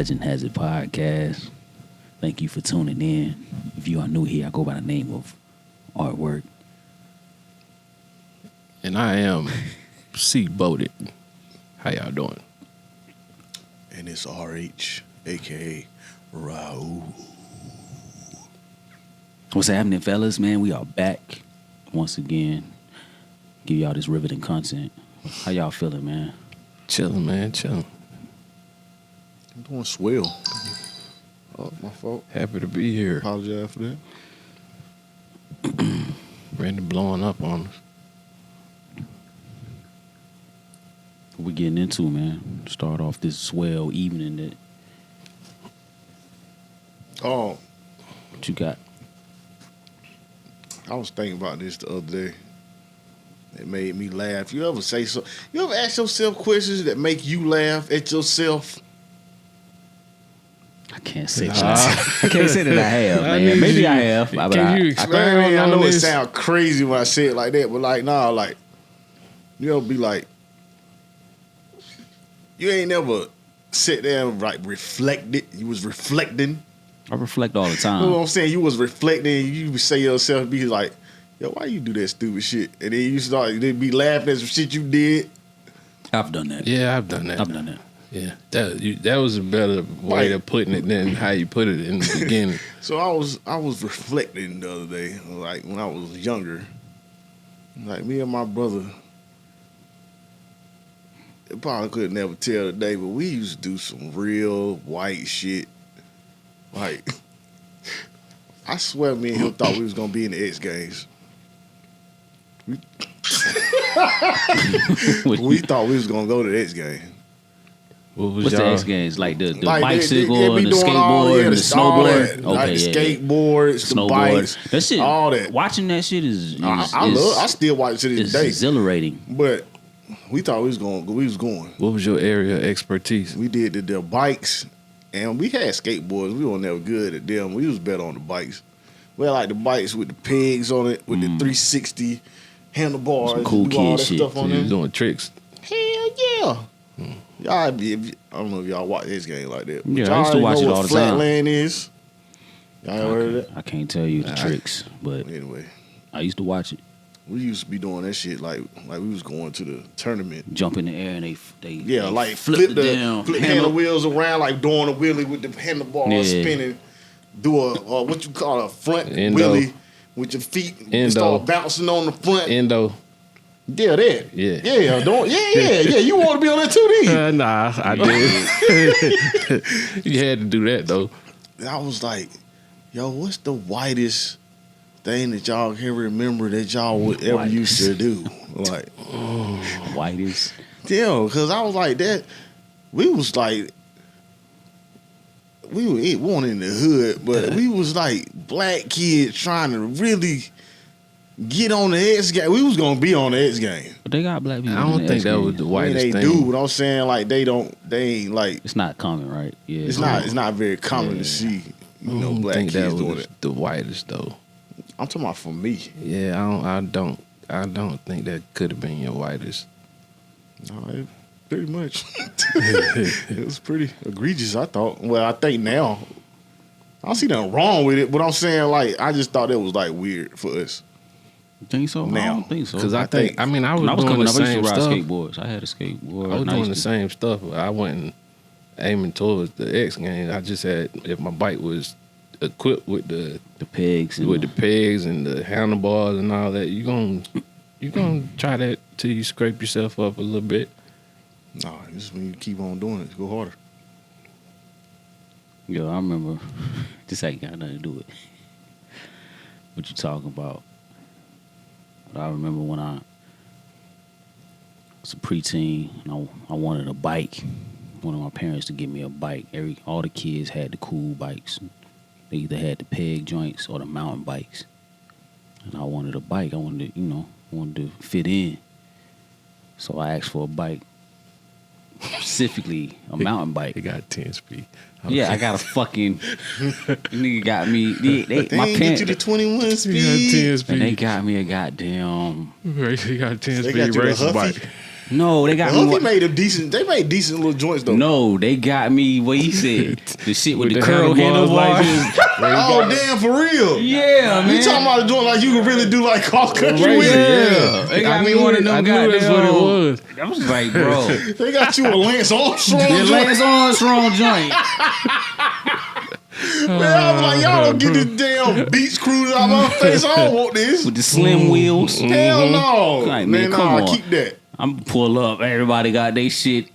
Legend Has It podcast. Thank you for tuning in. If you are new here, I go by the name of Artwork. And I am C-Boated. How y'all doing? And it's RH, a.k.a. Raul. What's happening, fellas? Man, we are back once again. Give y'all this riveting content. How y'all feeling, man? Chilling, man. Chilling. I'm doing swell. Oh, my fault. Happy to be here. Apologize for that. Randy blowing up on us. What we getting into, man? Start off this swell evening. That Oh, what you got? I was thinking about this the other day. It made me laugh. You ever say so? You ever ask yourself questions that make you laugh at yourself? I can't say that. I can't say that I have, man. Maybe I have. Can you explain I know on it this? sounds crazy when I say it like that, but like, nah, like, you ever be like, you ain't never sit there and like reflected. You was reflecting. I reflect all the You time. know what I'm saying? You was reflecting. You would say to yourself, be like, yo, why you do that stupid shit? And then you start, they be laughing at some shit you did. I've done that. Yeah, I've done that. I've done that. Yeah, that was a better way of putting it than how you put it in the beginning. So I was reflecting the other day, like when I was younger. Like me and my brother, it probably could never tell today, but we used to do some real white shit. Like, I swear me and him thought we was gonna be in the X Games. We thought we was gonna go to the X Games. What's the X Games? Like the Like bicycle they and be the doing all skateboard and the all snowboard? that. Like the yeah. skateboards, the bikes, That shit, all that. watching that shit is I still watch it to this it's day. exhilarating. But we thought we was going. What was your area of expertise? We did the bikes, and we had skateboards. We were never good at them. We was better on the bikes. We had like the bikes with the pegs on it, with the 360 handlebars. Some cool do all kid that shit. stuff So on you was them. doing tricks. Hell yeah. Y'all, I don't know if y'all watch this game like that. But Yeah, y'all I used to already watch know it what all the time. Flatland is. Y'all ever heard of that? I can't tell you the tricks, but Anyway, I used to watch it. we used to be doing that shit like we was going to the tournament. Jump in the air and they Like flip flip the the damn handle wheels around, like doing a wheelie with the handlebars Yeah. spinning. Do a what you call a front Endo. wheelie with your feet. Endo. And start bouncing on the front. Endo. Yeah, that. Yeah. Yeah. You want to be on that too, then? Nah, I did. You had to do that though. I was like, yo, what's the whitest thing that y'all can remember that y'all would ever used to do? Like, whitest. yeah, because I was like that. We was like, we weren't in the hood, but we was like black kids trying to really get on the X game. We was gonna be on the X game. But they got black people. I in don't the think X that Games. was the I mean, whitest they thing. do, but I'm saying like they ain't like It's not common, right? Yeah. it's not very common to see I don't black think kids that doing was it. the whitest though. I'm talking about for me. Yeah, I don't think that could have been your whitest. No, it pretty much. It was pretty egregious, I thought. Well, I think now. I don't see nothing wrong with it, but I'm saying like I just thought it was like weird for us. You think so? I Now. don't think so. Because I think- was when I was doing coming the up, I used to same ride stuff. skateboards. I had a skateboard. I was and doing the used to- same stuff, but I wasn't aiming towards the X game. I just had, if my bike was equipped with the pegs and pegs and the handlebars and all that, you gonna try that till you scrape yourself up a little bit. No, this is when you keep on doing it. Go harder. Yo, I remember. This ain't got nothing to do with what you talking about. But I remember when I was a preteen and I wanted a bike. One of my parents to give me a bike. All the kids had the cool bikes. They either had the peg joints or the mountain bikes. And I wanted a bike. I wanted to fit in. So I asked for a bike. Specifically a mountain bike. It got 10 speed. Yeah, I got a fucking nigga got me. They my ain't parents get you the 21 You got 10 speed. speed. and they got me a goddamn. You got a 10 They speed got you the racing Huffy? bike. No, they got me. Huffy made them decent. They made decent little joints though. No, they got me. What he said, the shit with the curl handlebars handlebars. Oh damn, for real? Yeah, man. You talking about a joint like you can really do like cross country Right, with it? Yeah, they got me one of them. I knew that's what it was. I was like, bro, They got you a Lance Armstrong the joint. Lance Armstrong joint. Man, I was like, y'all don't get this damn beach cruise out my face. I don't want this. With the slim wheels. Hell no. Like, man, man, come nah, on. keep that. I'm pull up. Everybody got they shit.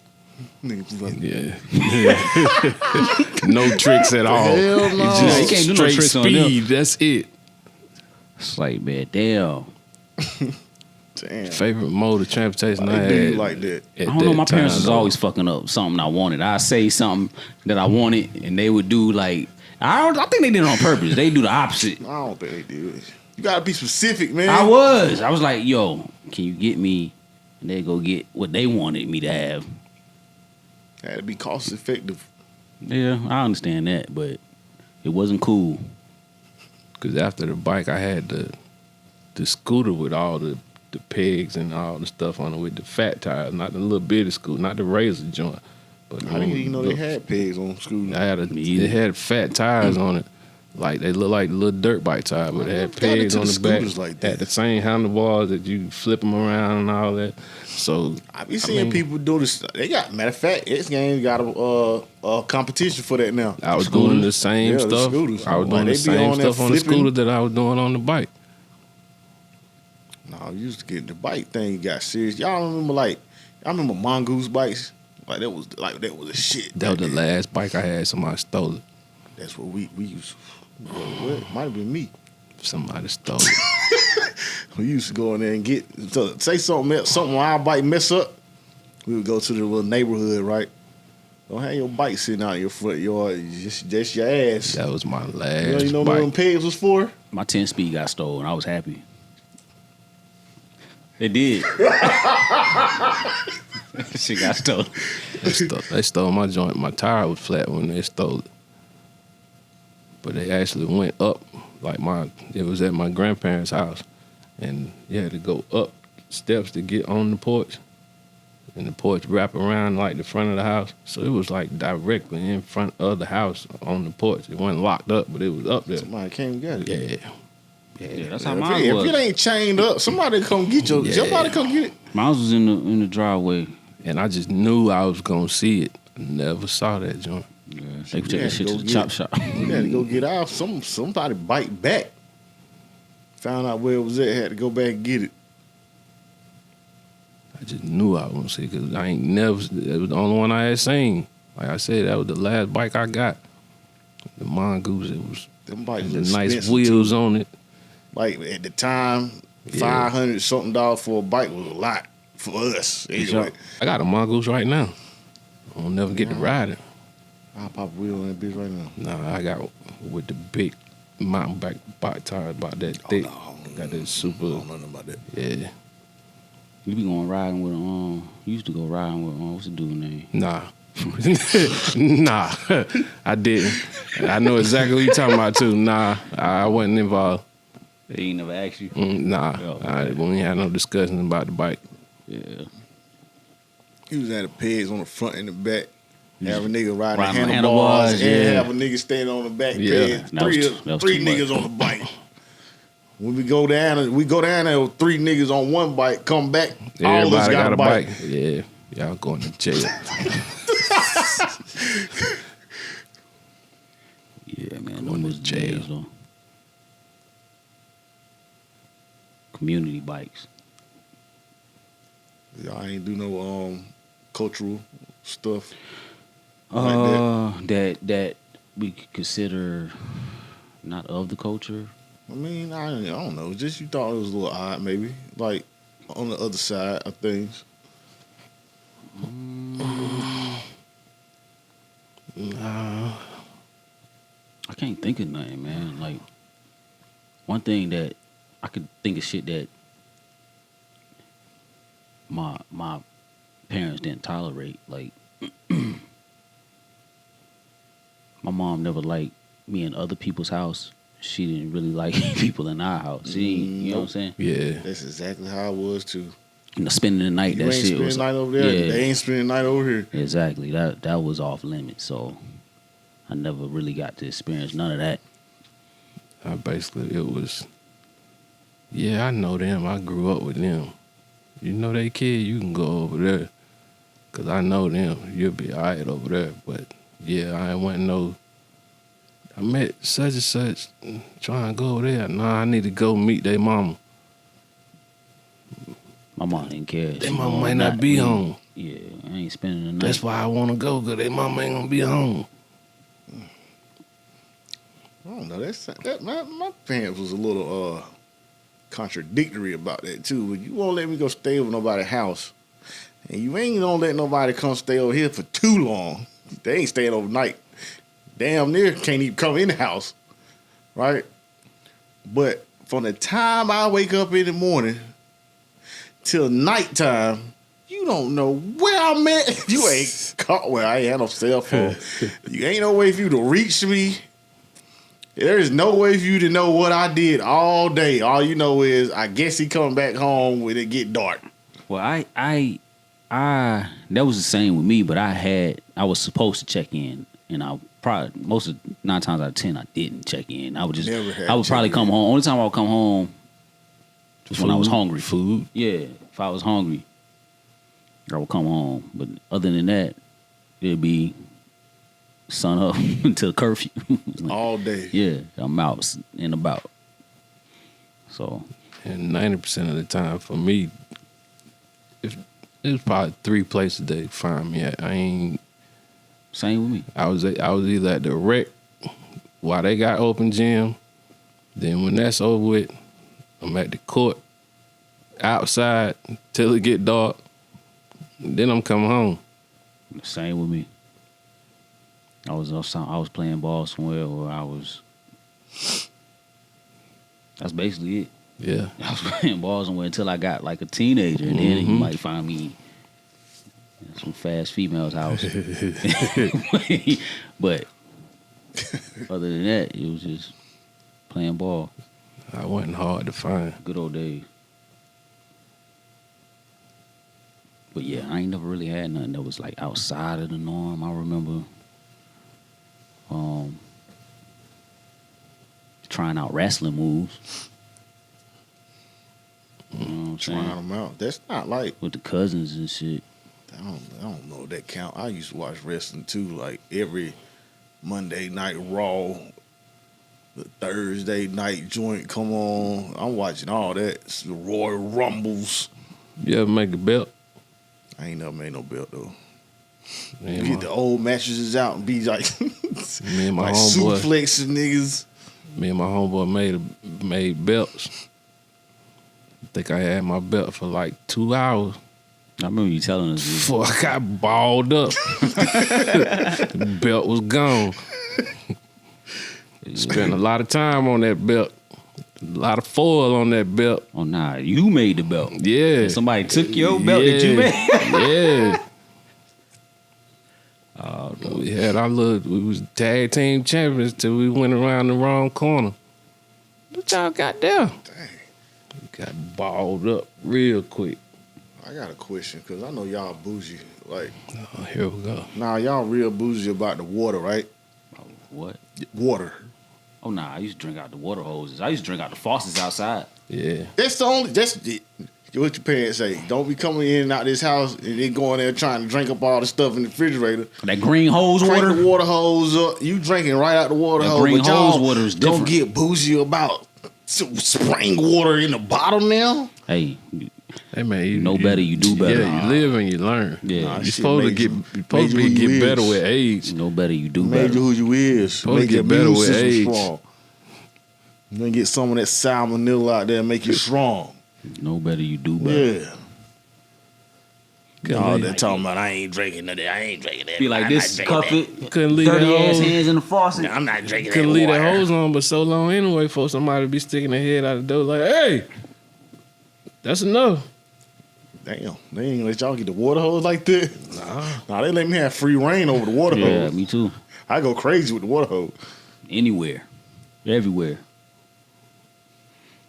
Niggas like, Yeah. No tricks at all. Hell no. It's just Yeah, you can't do no straight tricks on speed. That's it. It's like, man, damn. damn. Favorite mode of transportation I They do had. you like that. I don't know. My parents was always fucking up something I wanted. I say something that I wanted, and they would do like I think they did it on purpose. They do the opposite. I don't think they do it. You gotta be specific, man. I was like, yo, can you get me? And they go get what they wanted me to have. Had to be cost effective. Yeah, I understand that, but it wasn't cool. Because after the bike, I had the scooter with all the pegs and all the stuff on it with the fat tires, not the little bitty scooter, not the razor joint. But I didn't even know they had pegs on scooters. I had it had fat tires on it. Like they look like little dirt bike tires, but they had Got pegs into on the the back. scooters like that. Had the same handlebars that you flip them around and all that. So I be seeing people do this. They got, matter of fact, X Games got a competition for that now. I was doing the same Yeah, the stuff. scooters. I was Like, doing they the be same on there stuff on the flipping. scooter that I was doing on the bike. No, you used to get the bike thing got serious. Y'all remember I remember Mongoose bikes. That was a shit. That was the last bike I had. Somebody stole it. That's what we used. What? Might have been me. Somebody stole it. We used to go in there and get say something on our bike mess up. We would go to the little neighborhood, right? Don't have your bike sitting out in your front yard. Just your ass. That was my last You know what them bike. pegs was for? My 10-speed got stolen. I was happy. It did. Shit got stolen. They stole my joint. My tire was flat when they stole it. But they actually went up. It was at my grandparents' house. And you had to go up steps to get on the porch. And the porch wrap around like the front of the house. So it was like directly in front of the house on the porch. It wasn't locked up, but it was up there. Somebody came and got it. Yeah. Yeah, that's how If mine it was. ain't chained up, somebody come get you. Yeah. Somebody come get it. Mine was in the driveway. And I just knew I was going to see it. Never saw that joint. Yeah, they could take Yeah, that shit go to the get chop it. shop. We had to go get out. Somebody bite back. Found out where it was at. Had to go back and get it. I just knew I was going to see it because I ain't never, it was the only one I had seen. Like I said, that was the last bike I got. The Mongoose, Them bikes it was was nice expensive, wheels too. on it. Like at the time, Yeah. $500 something for a bike was a lot for us. Anyway, I got a Mongoose right now. I'll never get to ride it. I'll pop a wheel on that bitch right now. Nah, I got with the big mountain bike tires about that thick. No, I don't Got know. that super, I don't know nothing about that. yeah. You be going riding with you used to go riding with what's the dude name? Nah. Nah, I didn't. I know exactly what you're talking about too. Nah, I wasn't involved. They ain't never asked you. Nah, Oh, we ain't had no discussion about the bike. Yeah. He was at the pegs on the front and the back. Have a nigga riding the Riding the handlebars handlebars, and yeah. have a nigga standing on the back Yeah. peg. That was Three too much. niggas on the bike. When we go down there with 3 niggas on one bike, come back, all of us Everybody got a bike. Yeah, y'all going to jail. Yeah, man. Going Them to was jail. days, though. Community bikes. Y'all ain't do no cultural stuff. Like That we could consider not of the culture. I mean, I don't know. Just you thought it was a little odd, maybe. Like on the other side of things. I can't think of nothing, man. Like one thing that I could think of shit that my parents didn't tolerate. Like my mom never liked me in other people's house. She didn't really like people in our house. She, you know what I'm saying? Yeah, That's exactly how it was too. spending the night. You That ain't shit spending was the night over there. Yeah, They ain't spending the night over here. exactly. That was off limits. So I never really got to experience none of that. Basically, it was, yeah, I know them. I grew up with them. You know they kid, you can go over there. Because I know them. You'll be all right over there. But, yeah, I ain't want no, I met such and such, trying to go over there. Nah, I need to go meet their mama. My mom didn't care. Their She mama know might I'm not be home. Yeah, I ain't spending the night. That's why I want to go, because their mama ain't going to be home. I don't know. My parents was a little contradictory about that too. You won't let me go stay over nobody's house, and you ain't gonna let nobody come stay over here for too long. They ain't staying overnight. Damn near can't even come in the house, right? But from the time I wake up in the morning till nighttime, you don't know where I'm at. You ain't caught where I ain't had no cell phone. You ain't no way for you to reach me. There is no way for you to know what I did all day. All you know is I guess he coming back home when it get dark. Well, I that was the same with me, but I was supposed to check in, and I probably 9 times out of 10 I didn't check in. I would probably come home. Only time I would come home was when I was hungry. Food. Yeah, if I was hungry, I would come home. But other than that, it'd be sun up until curfew. All day. Yeah, I'm out and about. So. And 90% of the time for me, it was probably 3 places they find me at. Same with me. I was either at the rec while they got open gym. Then when that's over with, I'm at the court outside till it get dark. Then I'm coming home. Same with me. I was playing ball somewhere where that's basically it. Yeah. I was playing ball somewhere until I got like a teenager, and then you might find me in some fast female's house. But other than that, it was just playing ball. I wasn't hard to find. Good old days. But yeah, I ain't never really had nothing that was like outside of the norm. I remember trying out wrestling moves. You know what I'm Trying saying? them out. That's not like With the cousins and shit. I don't know if that count. I used to watch wrestling too, like every Monday night Raw, the Thursday night joint come on. I'm watching all that. It's the Royal Rumbles. You ever make a belt? I ain't never made no belt though. Me Get the old mattresses out and be like, and my like homeboy, suplexing niggas. me and my homeboy made belts. I think I had my belt for like 2 hours. I remember you telling us this. Before I got balled up. The belt was gone. Spent a lot of time on that belt. A lot of foil on that belt. Oh nah, you made the belt. Yeah. And somebody took your belt that you made. Yeah. Oh, no. We was tag team champions till we went around the wrong corner. What y'all got there? Dang. Got balled up real quick. I got a question because I know y'all bougie. Like, Oh, here we go. now y'all real bougie about the water, right? What? Water. Oh nah, I used to drink out the water hoses. I used to drink out the faucets outside. Yeah. That's what your parents say. Don't be coming in and out this house and then going there trying to drink up all the stuff in the refrigerator. That green hose Crank water. the water hose up. You drinking right out the water That hose. green But y'all hose water is don't different. get bougie about spring water in the bottle now. Hey, Hey man, you know better, you do better. Yeah, you live and you learn. Yeah. Nah, You're shit supposed made to you get better is. with age. you know better, you do Made better. you who you is. Supposed Make to your get better immune with system age. strong. You gonna get some of that salmonella out there and make you strong. Know better, you do better. Yeah. Couldn't No, leave- they're talking about I ain't drinking that. I ain't drinking that. Be like I'm this, not cuff drinking it, Couldn't leave that dirty ass hose. hands in the faucet. that. I'm not drinking Couldn't that leave water. that hose on but so long anyway for somebody to be sticking their head out the door like, hey, that's enough. Damn, they ain't let y'all get the water hose like that. Nah, they let me have free reign over the water Yeah, hose. me too. I go crazy with the water hose. Anywhere, everywhere.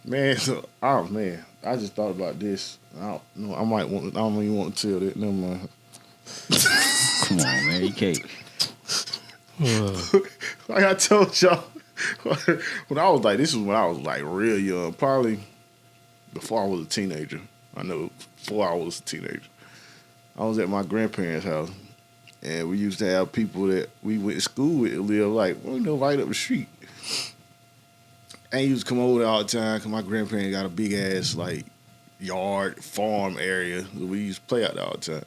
Man, oh man, I just thought about this. I don't know. I might want. I don't even want to tell that. Never mind. Come on, man. You can't. Like I told y'all, when I was like, this was when I was like real young, probably before I was a teenager. I know before I was a teenager. I was at my grandparents' house, and we used to have people that we went to school with that live like, well, you know, right up the street. And he used to come over there all the time because my grandparents got a big ass like yard, farm area. We used to play out there all the time.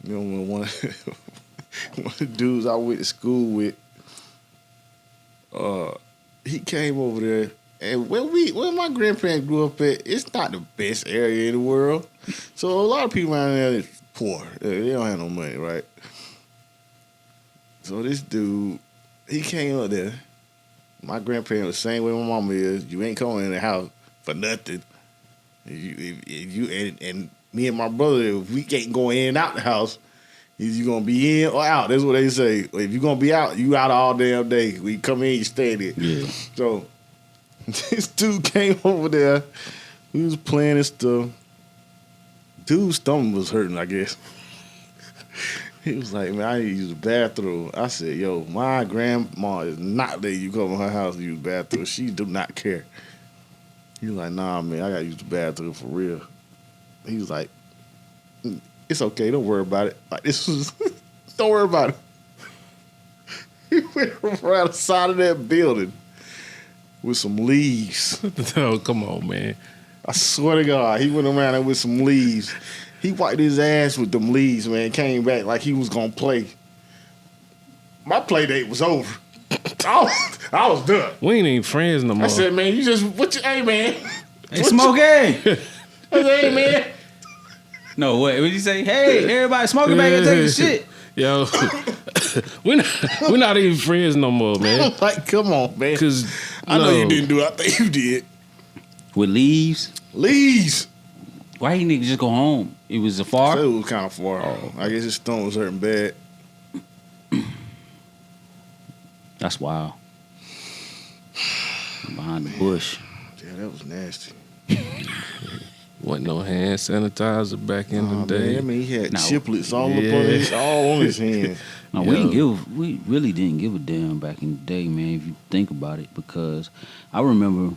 You know, when one of the dudes I went to school with, he came over there, and where my grandparents grew up at, it's not the best area in the world. So a lot of people around there is poor. They don't have no money, right? So this dude, he came up there. My grandparents was the same way my mama is. You ain't coming in the house for nothing. And me and my brother, if we can't go in and out the house, either you gonna be in or out. That's what they say. If you gonna be out, you out all damn day. We come in, you stay there. Yeah. So this dude came over there. We was playing and stuff. Dude's stomach was hurting, I guess. He was like, man, I need to use the bathroom. I said, yo, my grandma is not letting you come in her house to use the bathroom. She do not care. He was like, nah, man, I got to use the bathroom for real. He was like, it's okay, don't worry about it. Like, this was, don't worry about it. He went around the side of that building with some leaves. Oh, come on, man. I swear to God, he went around there with some leaves. He wiped his ass with them leaves, man. Came back like he was gonna play. My play date was over. I was done. We ain't even friends no more. I said, man, hey, man. Hey, Smokey. I said, hey, man. No, what did you say? Hey, everybody smoking back and taking shit. Yo, we're not even friends no more, man. Like, come on, man. Because I know you didn't do it. I think you did. With leaves? Leaves. Why you niggas just go home? It was far? So it was kind of far. Oh. I guess his stomach was hurting bad. That's wild. Behind the bush. Yeah, that was nasty. Wasn't no hand sanitizer back in the day. Man, I mean, he had chiplets all on his hands. No, we really didn't give a damn back in the day, man, if you think about it, because I remember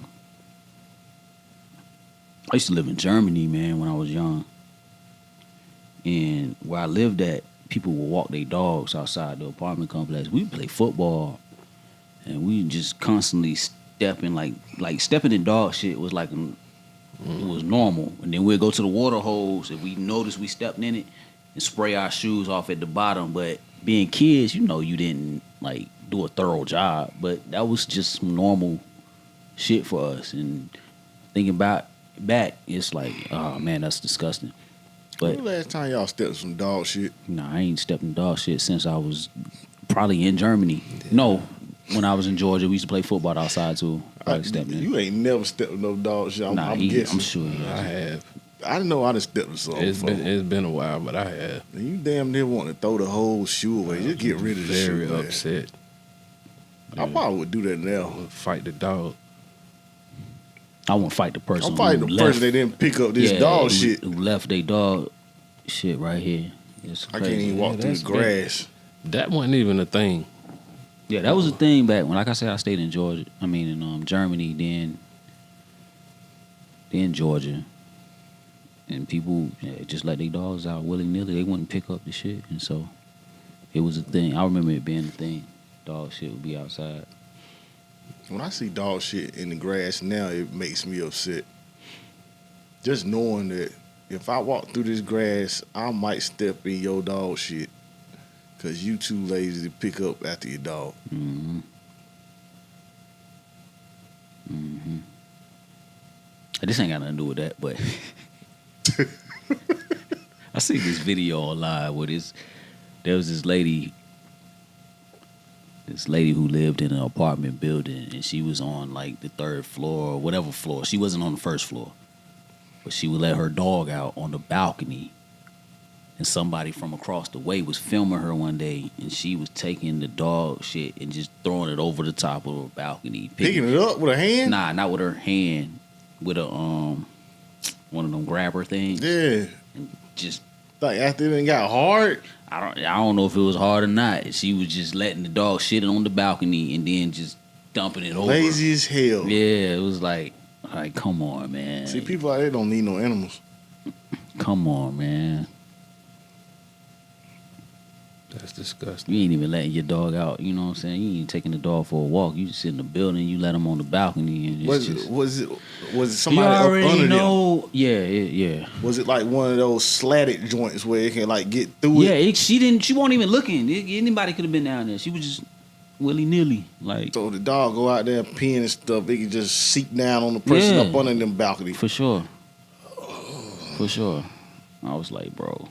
I used to live in Germany, man, when I was young. And where I lived at, people would walk their dogs outside the apartment complex. We'd play football, and we just constantly stepping, like stepping in dog shit was like it was normal. And then we'd go to the water hose, and we noticed we stepped in it and spray our shoes off at the bottom. But being kids, you know, you didn't like do a thorough job, but that was just some normal shit for us. And thinking back, it's like, oh man, that's disgusting. But when the last time y'all stepped some dog shit? Nah, I ain't stepped in dog shit since I was probably in Germany. Yeah. No, when I was in Georgia, we used to play football outside too. You ain't never stepped in no dog shit. I'm guessing. I'm sure you I have. I didn't know I done stepped in something. It's been a while, but I have. And you damn near want to throw the whole shoe away. Just get rid of the shoe. Very upset. I probably would do that now. Fight the dog. I won't fight the person. I'm fighting the person that didn't pick up this dog shit. Who left their dog shit right here. It's crazy. I can't even walk through the grass. That wasn't even a thing. Yeah, that was a thing back when, like I said, I stayed in Georgia. I mean, in Germany, then Georgia. And people just let their dogs out willy-nilly. They wouldn't pick up the shit. And so it was a thing. I remember it being a thing. Dog shit would be outside. When I see dog shit in the grass now, it makes me upset. Just knowing that if I walk through this grass, I might step in your dog shit because you too lazy to pick up after your dog. Mm-hmm. Mm-hmm. This ain't got nothing to do with that, but I see this video online where there was this lady who lived in an apartment building, and she was on like the 3rd floor or whatever floor. She wasn't on the 1st floor, but she would let her dog out on the balcony, and somebody from across the way was filming her one day, and she was taking the dog shit and just throwing it over the top of her balcony. Picking it up with her hand? Nah, not with her hand. With a one of them grabber things. Yeah. And just Like after it got hard. I don't know if it was hard or not. She was just letting the dog shit on the balcony and then just dumping it over. Lazy as hell. Yeah, it was like come on, man. See, people out there don't need no animals. Come on, man. That's disgusting. You ain't even letting your dog out. You know what I'm saying? You ain't taking the dog for a walk. You just sit in the building. You let him on the balcony and Was it somebody you up already under know. them? Yeah. Was it like one of those slatted joints where it can like get through it? Yeah, she wasn't even looking. Anybody could have been down there. She was just willy nilly, like So the dog go out there peeing and stuff. It can just seep down on the person Yeah. up under them balcony. for sure. For sure. I was like, bro.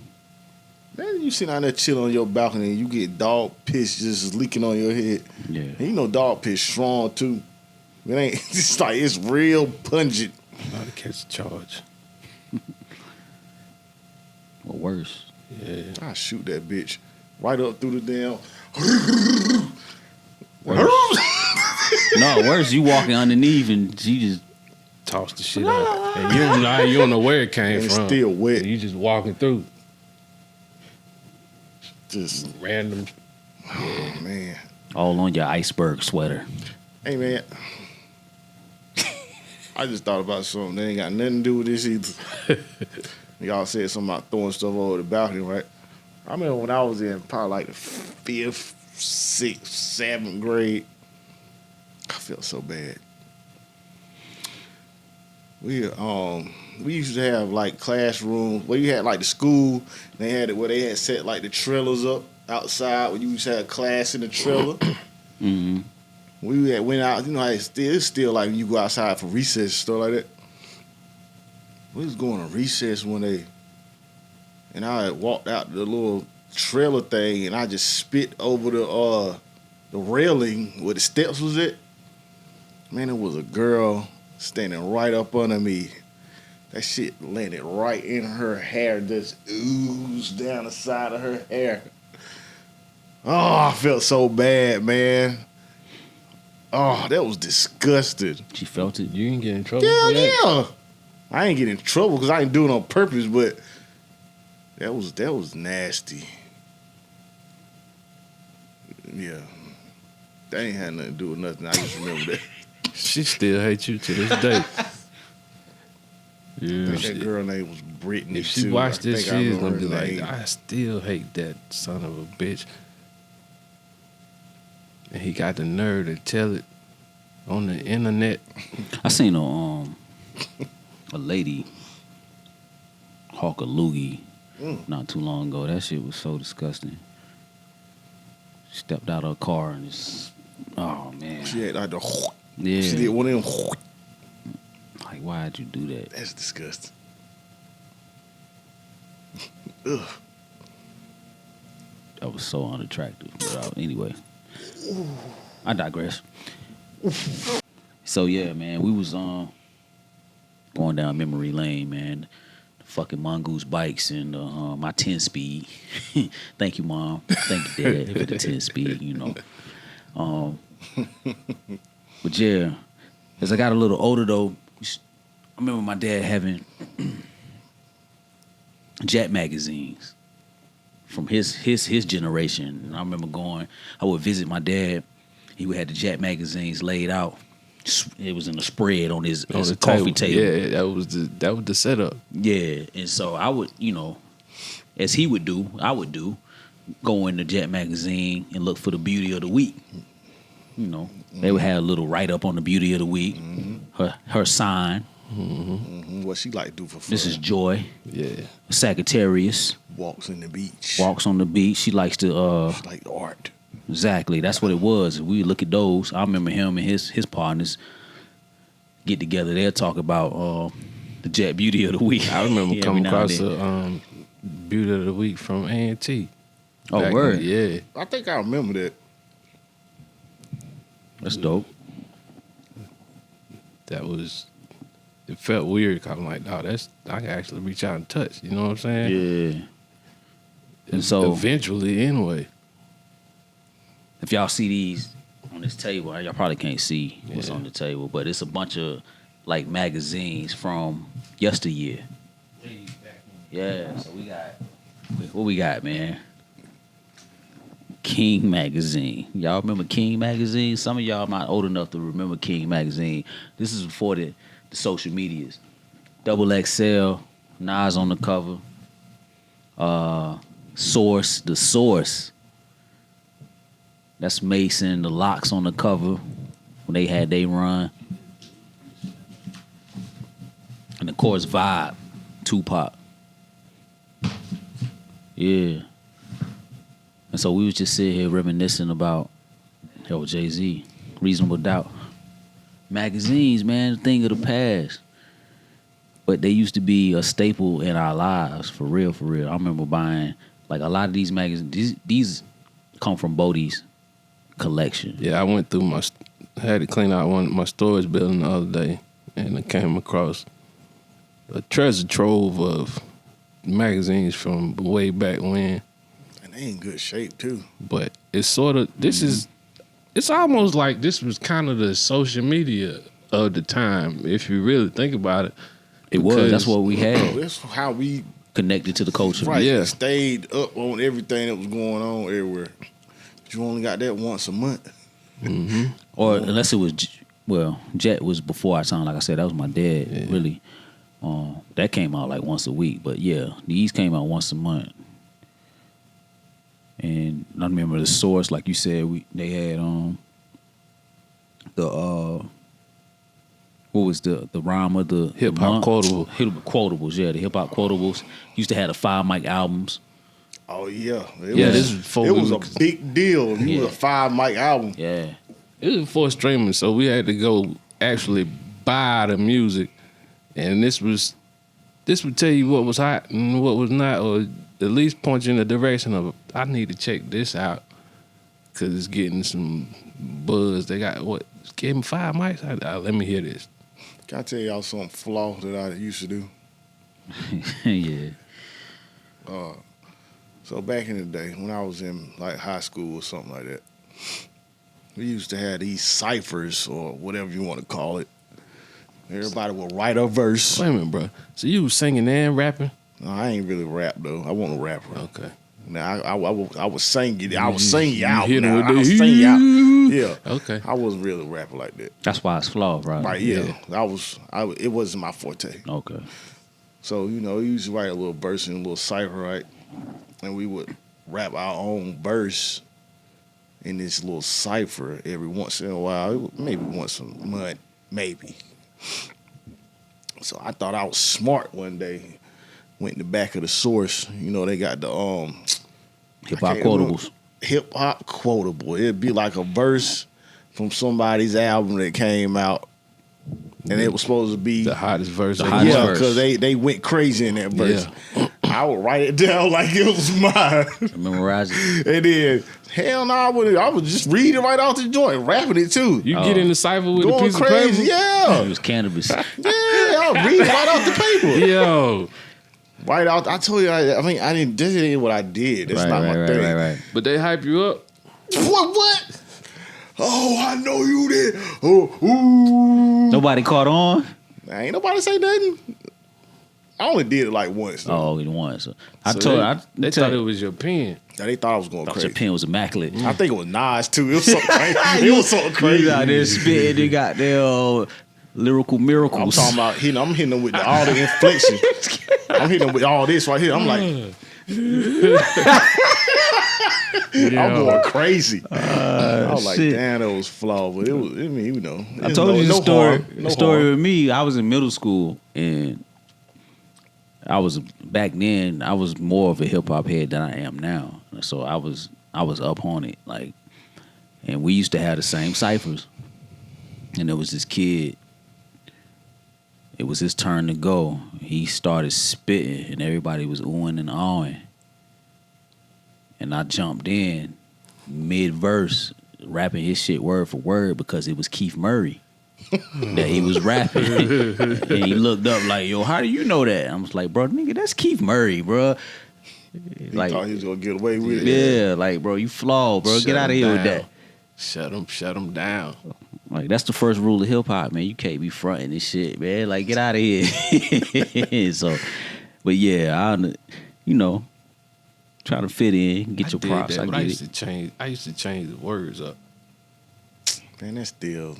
Man, you sit out there chilling on your balcony and you get dog piss just leaking on your head. Yeah. And you know dog piss strong too. It ain't it's like it's real pungent. About to catch a charge. Or worse. Yeah. I shoot that bitch right up through the damn. No, worse. You walking underneath and she just Toss the shit out. And you don't know where it came And it's from. still wet. And you just walking through. Just Random. oh man. all on your iceberg sweater. Hey man. I just thought about something that ain't got nothing to do with this either. Y'all said something about throwing stuff over the balcony, right? I remember when I was in probably like the 5th, 6th, 7th grade. I felt so bad. We used to have like classrooms where you had like the school. They had it where they had set like the trailers up outside where you used to have class in the trailer. Mm-hmm. We had went out, you know, it's still like you go outside for recess and stuff like that. We was going to recess one day, and I had walked out the little trailer thing, and I just spit over the railing where the steps was at. Man, it was a girl standing right up under me. That shit landed right in her hair, just oozed down the side of her hair. Oh, I felt so bad, man. Oh, that was disgusting. She felt it. You can get in trouble Hell for that. yeah. I ain't getting in trouble because I ain't doing it on purpose, but that was nasty. Yeah. That ain't had nothing to do with nothing. I just remember that. She still hates you to this day. I Yeah. think that girl name was Brittany. If she too. watched I this, think I she's remember gonna be her like, name. I still hate that son of a bitch. And he got the nerve to tell it on the internet. I seen a lady hawk a loogie not too long ago. That shit was so disgusting. She stepped out of her car and just, oh man. She had like the. Yeah. She did one of them. Like, why'd you do that? That's disgusting. Ugh. That was so unattractive. But anyway, I digress. So yeah, man, we was going down memory lane, man. The fucking mongoose bikes and my 10-speed. Thank you, Mom. Thank you, Dad, for the 10-speed. You know. But yeah, as I got a little older though, I remember my dad having Jet magazines from his generation. And I remember I would visit my dad. He would have the Jet magazines laid out. It was in a spread on his coffee table. Yeah, that was the setup. Yeah, and so I would, you know, as he would do, I would do, go in the Jet magazine and look for the beauty of the week. You know, they would have a little write up on the beauty of the week, her sign. What she like to do for fun? This is Joy, Yeah. Sagittarius. Walks in the beach. Walks on the beach. She likes to She like art. exactly. That's what it was. We look at those. I remember him and his partners get together. They'll talk about the Jet beauty of the week. I remember Yeah, coming every now and across then. a beauty of the week from A&T. Oh, Back word. Yeah. I think I remember that. That's dope. It felt weird. 'Cause I'm like, oh, I can actually reach out and touch. You know what I'm saying? Yeah. And so Eventually, anyway. if y'all see these on this table, y'all probably can't see what's Yeah. on the table, but it's a bunch of like magazines from yesteryear. Yeah, so we got what we got, man. King Magazine. Y'all remember King Magazine? Some of y'all not old enough to remember King Magazine. This is before the social medias. Double XL, Nas on the cover. Source, the Source. That's Mason, the Locks on the cover when they had they run. And of course, Vibe, Tupac. Yeah. And so we was just sitting here reminiscing about Jay-Z, Reasonable Doubt. Magazines, man, the thing of the past. But they used to be a staple in our lives, for real, for real. I remember buying, like, a lot of these magazines. These come from Bodie's collection. Yeah, I went through I had to clean out my storage building the other day, and I came across a treasure trove of magazines from way back when. And they in good shape, too. But it's sort of, it's almost like this was kind of the social media of the time, if you really think about it. It was. That's what we had. That's how we connected to the culture. Right. Yeah. Stayed up on everything that was going on everywhere. But you only got that once a month. Mm-hmm. Or unless it was, Jet was before our time. Like I said, that was my dad, really. That came out like once a week. But yeah, these came out once a month. And I remember the Source, like you said, they had what was the rhyme of the Hip Hop Quotable. Quotables, yeah, the Hip Hop Quotables. Used to have the 5 mic albums. Oh yeah, this was before it was a big deal. It was a 5 mic album. Yeah, it was before streaming, so we had to go actually buy the music, and this would tell you what was hot and what was not, or at least point you in the direction of I need to check this out because it's getting some buzz. They got gave him 5 mics. Let me hear this. Can I tell y'all something flaw that I used to do? Yeah. So back in the day, when I was in like high school or something like that, we used to have these ciphers or whatever you want to call it. Everybody would write a verse. Wait a minute, bro. So you was singing and rapping? No, I ain't really rap though. I wasn't a rapper. Okay. Now I was singing. I was singing out. Hit Now. with I the was singing out. Yeah. Okay. I wasn't really a rapper like that. That's why it's flawed, right? Right. Yeah. It wasn't my forte. Okay. So we used to write a little verse in a little cipher, right? And we would rap our own verse in this little cipher every once in a while, maybe once a month, maybe. So I thought I was smart one day. Went in the back of the Source. They got the Hip Hop Quotables. Hip Hop Quotable. It'd be like a verse from somebody's album that came out, and it was supposed to be the hottest verse. Yeah, because they went crazy in that verse. Yeah. I would write it down like it was mine. Memorize it. And then, hell no, I would just read it right off the joint, rapping it too. You get in the cipher with Going a piece crazy, of paper? yeah. It was cannabis. Yeah, I would read it right off the paper. Yo. Right out. I told you, I mean, I didn't. This ain't what I did. That's not my thing. Right. But they hype you up. What? Oh, I know you did. Oh, ooh. Nobody caught on. Ain't nobody say nothing. I only did it like once. Though. Oh, only once. So they thought it was your pen. Yeah, they thought I was going crazy. Your pen was immaculate. I think it was Nas too. It was something crazy. It was something crazy. You out there spitting. They got their lyrical miracles. I'm talking about I'm hitting them with all the inflection. I'm hitting them with all this right here. I'm like, I'm going crazy. I was like, damn, that was flawed. But it was, I told you the story. The story with me, I was in middle school, and back then, I was more of a hip hop head than I am now. So I was up on it. And we used to have the same ciphers. And there was this kid. It was his turn to go. He started spitting, and everybody was oohing and awing. And I jumped in mid-verse, rapping his shit word for word because it was Keith Murray that he was rapping. And he looked up like, yo, how do you know that? I was like, bro, nigga, that's Keith Murray, bro. He thought he was going to get away with it. Yeah, like, bro, you flawed, bro. Get out of here with that. Shut him down. Like that's the first rule of hip hop, man. You can't be fronting this shit, man. Like get out of here. So, but yeah, you know, try to fit in, get your props. That, I but get I used to change the words up. Man, that's still,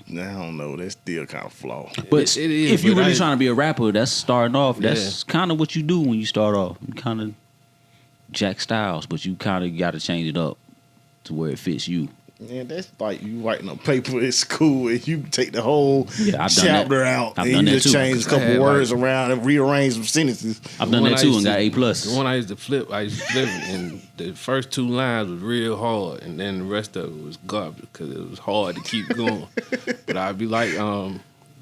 I don't know, that's still kind of flawed. But It is, if you're but really trying to be a rapper, that's starting off. That's Yeah. kind of what you do when you start off. You kind of Jack Styles, but you kind of got to change it up to where it fits you. Man, that's like you writing a paper at school and you take the whole Yeah, I've done chapter that. out I've and done you that just too. change a I couple had, words like- around and rearrange some sentences. I've done When that I too used and to- got A+. The one I used to flip, and the first 2 lines was real hard, and then the rest of it was garbage because it was hard to keep going. But I'd be like,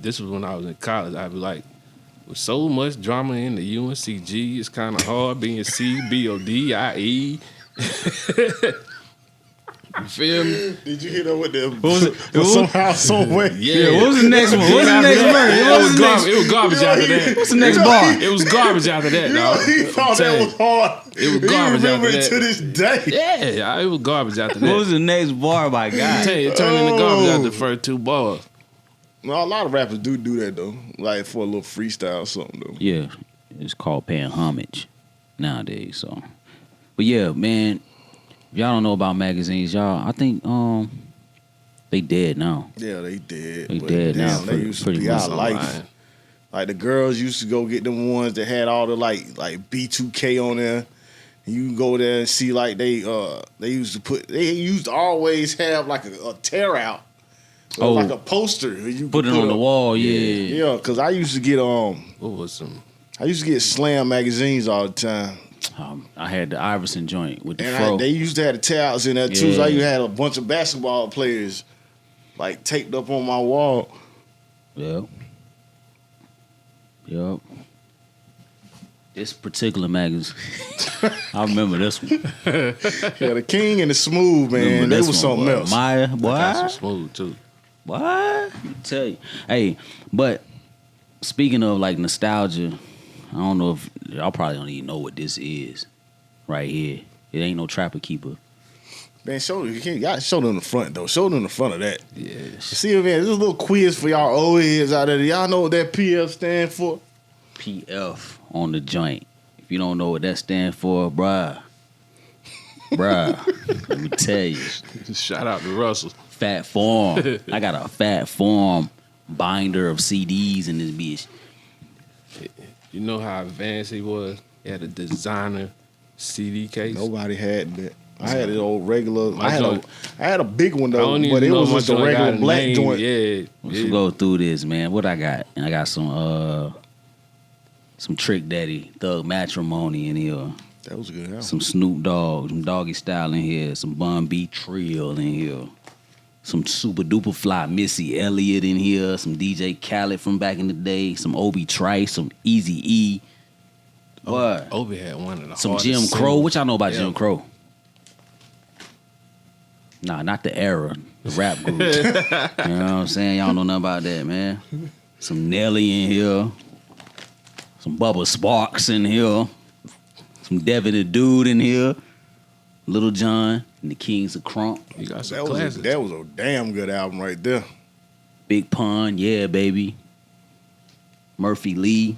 this was when I was in college. I'd be like, with so much drama in the UNCG, it's kind of hard being CBODIE. You feel me? Did you hit up with the was it? somehow, some way? Yeah. What was the next one? What's the next verse? It was garbage after that. What's the next bar? It was garbage after that, dog. He thought Tell that you. was hard. It was He garbage remember after it that. to this day. Yeah, it was garbage after What was that. the next bar, my I guy? tell you, it turned into garbage Oh. after the first 2 bars. No, a lot of rappers do that though, like for a little freestyle or something though. Yeah, it's called paying homage nowadays. So, but yeah, man, if y'all don't know about magazines, y'all, I think they dead now. Yeah, they did. They but dead damn, now, They pretty- used to pretty be much our life. online. Like the girls used to go get them ones that had all the like B2K on there. And you can go there and see like they used to always have like a tear out. Oh. Like a poster. You Put could it on the up. wall, yeah. Yeah, because I used to get What was some? Slam magazines all the time. I had the Iverson joint with the And fro. they used to have the tear-outs in there too. So I Yeah. used to have a bunch of basketball players like taped up on my wall. Yep. Yep. This particular magazine, I remember this one. Yeah, the King and the Smooth, man. Remember They this was one, something boy. else. Maya, Got boy. some smooth too. What? I tell you. Hey, but speaking of like nostalgia, I don't know if y'all probably don't even know what this is right here. It ain't no Trapper Keeper. Man, you got show them the front though. Show them the front of that. Yes. See, man, this is a little quiz for y'all old heads out there. Y'all know what that PF stand for? PF on the joint. If you don't know what that stands for, bruh, let me tell you. Shout out to Russell. Fat form. I got a fat form binder of CDs in this bitch. You know how advanced he was? He had a designer CD case. Nobody had that. I had an old regular. My I joint- had a big one I though, don't but even it know was my just a joint regular got a black name. joint. Yeah. Let's go through this, man. What I got? And I got some Trick Daddy, Thug Matrimony in here. That was a good album. Some Snoop Dogg, some Doggy Style in here. Some Bun B Trill in here. Some Super Duper Fly Missy Elliott in here. Some DJ Khaled from back in the day. Some Obi Trice. Some Easy E. What? Obi had one of the Some hardest Jim Crow. singles. What y'all know about Yeah. Jim Crow? Nah, not the era. The rap group. You know what I'm saying? Y'all know nothing about that, man. Some Nelly in here. Some Bubba Sparks in here. Some Devin the Dude in here. Little John and the Kings of Crump. You got some That classics. was a damn good album right there. Big Pun, yeah, baby. Murphy Lee.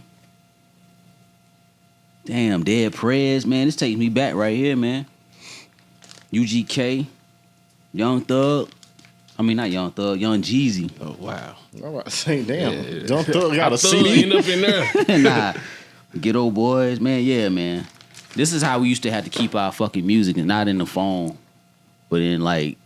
Damn, Dead Prez, man. This takes me back right here, man. UGK. Young Thug. I mean, not Young Thug, Young Jeezy. Oh wow. All right, say damn. Yeah. Young Thug got a Thug CD. end up in there. Nah, Ghetto Boys, man, yeah, man. This is how we used to have to keep our fucking music, and not in the phone, but in like,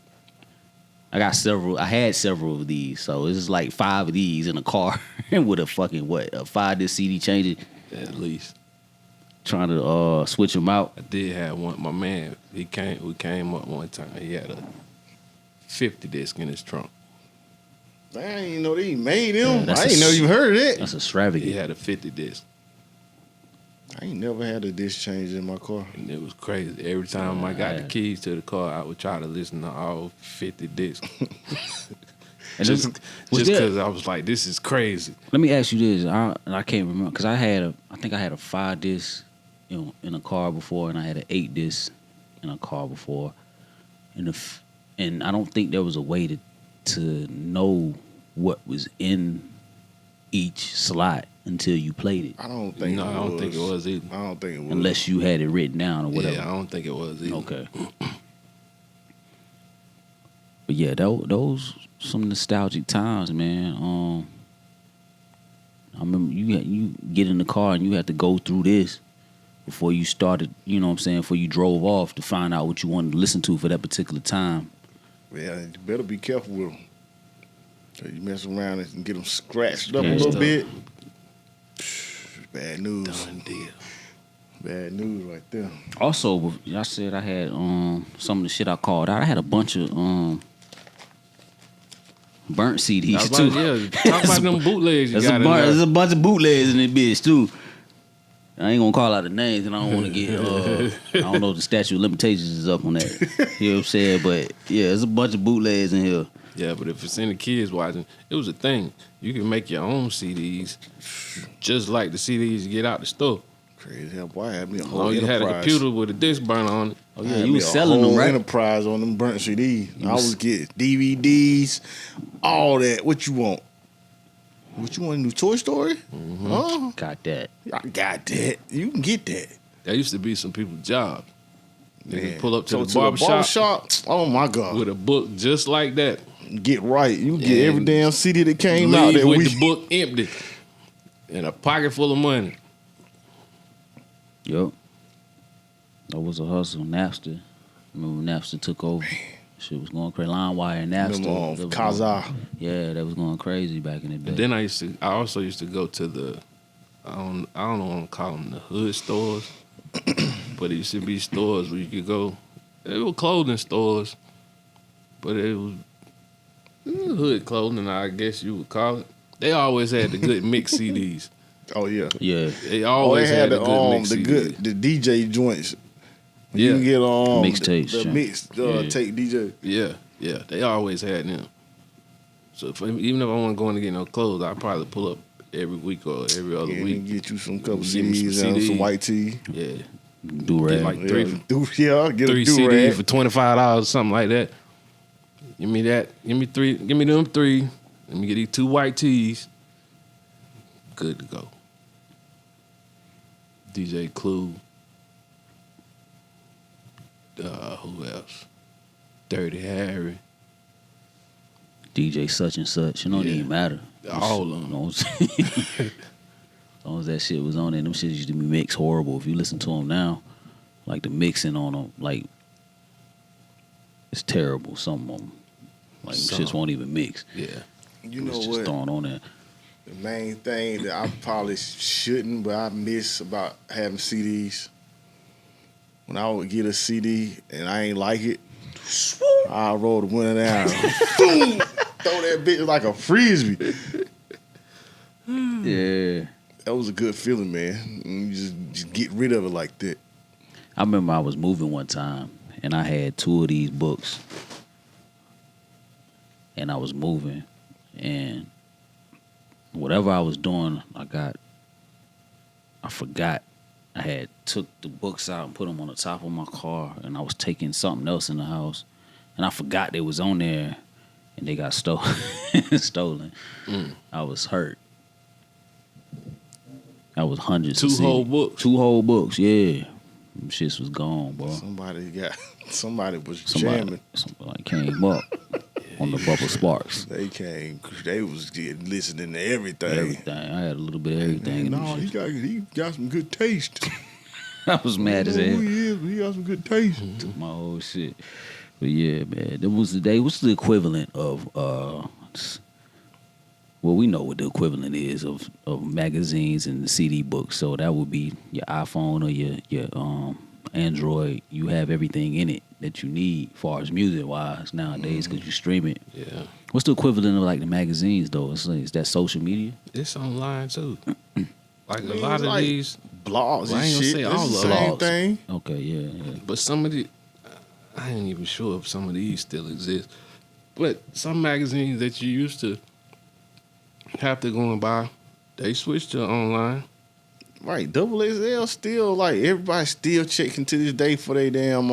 I had several of these, so it's just like 5 of these in a car with a fucking, a 5-disc CD changer, At least. trying to switch them out. I did have one. My man, we came up one time. He had a 50 disc in his trunk. I didn't even know they made them. Yeah, that's I didn't know you heard of that. That's He extravagant. had a 50 disc, I ain't never had a disc change in my car. and it was crazy. Every time I got the Yeah. keys to the car, I would try to listen to all 50 discs. And just was there- because I was like, this is crazy. Let me ask you this. I can't remember because I think I had a 5-disc, in a car before, and I had an 8-disc in a car before, and I don't think there was a way to to know what was in each slot until you played it. I don't think. No, it I don't was. think it was either. I don't think it was. Unless you had it written down or whatever. Yeah, I don't think it was either. Okay. But yeah, those some nostalgic times, man. I remember you get in the car and you had to go through this before you started, you know what I'm saying, before you drove off to find out what you wanted to listen to for that particular time. Yeah, you better be careful with them. You mess around and get them scratched up Yeah, a little stuff. bit. Bad news. Done deal. Bad news right there. Also, I said I had some of the shit I called out. I had a bunch of burnt CDs too. Talk about them bootlegs you got in there. There's a bunch of bootlegs in this bitch too. I ain't gonna call out the names, and I don't want to get. I don't know if the statute of limitations is up on that. You know what I'm saying? But yeah, there's a bunch of bootlegs in here. Yeah, but if it's any kids watching, it was a thing. You can make your own CDs, just like the CDs you get out the store. Crazy hell, boy. I had me a Oh, whole you had a enterprise. computer with a disc burner on it. Oh I yeah, had you me was a selling them, whole right? enterprise on them burnt CDs. You I was- was getting DVDs, all that. What you want? What you want? A new Toy Story? Huh? Got that. I got that. You can get that. That used to be some people's job. They Man. could pull up to So the barbershop barbershop. Oh my God. with a book just like that. Get right. You get Yeah. every damn CD that came out Leave that with week. the book empty and a pocket full of money. Yup. That was a hustle. Napster. Remember when Napster took over? Shit was going crazy. LimeWire and Napster. Remember That was Kazaa. Yeah, that was going crazy back in the day. And then I also used to go to the, I don't know what to call them, the hood stores. But it used to be stores where you could go. They were clothing stores, but it was hood clothing, I guess you would call it. They always had the good mix CDs. Oh yeah. Yeah. They Oh, always they had the good mix the CDs. good the DJ joints. Yeah. You can get Mixtapes, the yeah. mix Yeah. tape DJ. Yeah, they always had them. So even if I wasn't going to get no clothes, I'd probably pull up every week or every other Yeah, week. get you some couple Give me some CDs and some CDs. white tee. Yeah, Do-rag. Get like Yeah, three get three a do CDs rag. for $25, something like that. Give me that. Give me three. Give me them three. Let me get these 2 white tees. Good to go. DJ Clue. Who else? Dirty Harry. DJ such and such. It don't Yeah. even matter. All of them. You know what I'm saying? As long as that shit was on there, them shit used to be mixed horrible. If you listen to them now, like the mixing on them, like it's terrible. Some of them, like them shits won't even mix. Yeah. You It's know just what? thrown on there. The main thing that I probably shouldn't, but I miss about having CDs. When I would get a CD and I ain't like it, I roll the window down. Boom! Throw that bitch like a frisbee. Yeah. That was a good feeling, man. You just get rid of it like that. I remember I was moving one time and I had 2 of these books. And I was moving and whatever I was doing, I forgot. I had took the books out and put them on the top of my car and I was taking something else in the house and I forgot they was on there and they got stolen. I was hurt. That was hundreds of 2 whole CDs. books. 2 whole books, yeah. Them shits was gone, bro. Somebody was jamming. Somebody came up on the Bubba Sparks. They was listening to everything. Everything. I had a little bit of everything. in them No, shits. he got some good taste. I was mad as I don't know hell. who he is, but he got some good taste. My whole shit. But yeah, man, that was the day. What's the equivalent of well, we know what the equivalent is of magazines and the CD books. So that would be your iPhone or your Android. You have everything in it that you need, as far as music wise nowadays, because you stream it. Yeah. What's the equivalent of like the magazines though? Is that social media? It's online too. Like a Man, lot of like these, blogs Well, I and ain't gonna shit. say That's all the of same blogs. thing. Okay, yeah. but some of the, I ain't even sure if some of these still exist. But some magazines that you used to have to go and buy, they switched to online. Right, Double XL still like everybody still checking to this day for their damn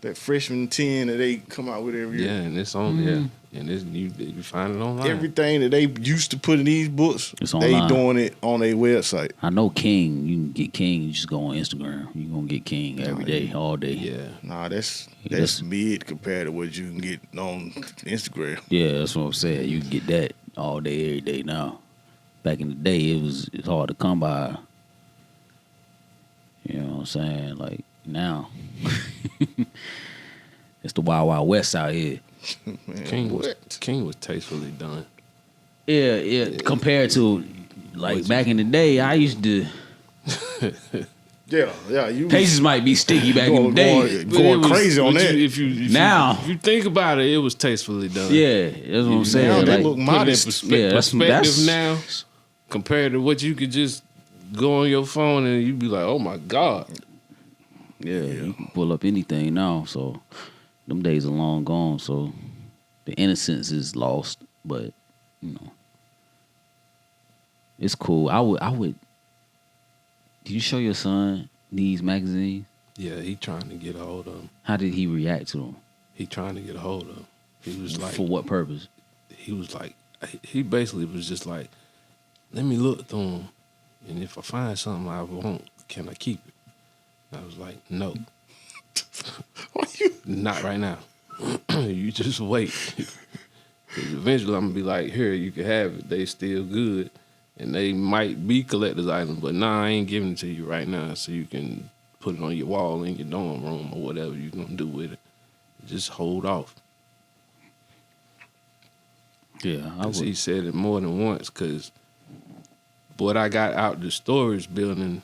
that freshman 10 that they come out with every year. Yeah, and it's on there. And it's, you find it online. Everything that they used to put in these books, It's they online. doing it on their website. I know King. You can get King. You just go on Instagram. You gonna get King every day, all day. Yeah. Nah, that's that's- mid compared to what you can get on Instagram. Yeah, that's what I'm saying. You can get that all day, every day now. Back in the day, it's hard to come by. You know what I'm saying? Like now, it's the Wild Wild West out here. Man, King was tastefully done. Yeah. Compared to like back in the day, I used to. Yeah. You Paces might be sticky back in the day. going crazy on that. If you think about it, it was tastefully done. Yeah, that's what I'm saying. Now they Like, look modest. Perspective now compared to what you could just go on your phone and you'd be like, oh my God. Yeah, you can pull up anything now. So them days are long gone. So the innocence is lost. But you know, it's cool. I would. Did you show your son these magazines? Yeah, he trying to get a hold of them. How did he react to them? He trying to get a hold of them. He was like, for what purpose? he was like, he basically was just like, let me look through them, and if I find something I want, can I keep it? And I was like, no. Not right now. You just wait. 'Cause eventually I'm gonna be like, here, you can have it. They still good. And they might be collector's items, but nah, I ain't giving it to you right now so you can put it on your wall in your dorm room or whatever you're gonna do with it. Just hold off. Yeah, I would. He said it more than once because what I got out the storage building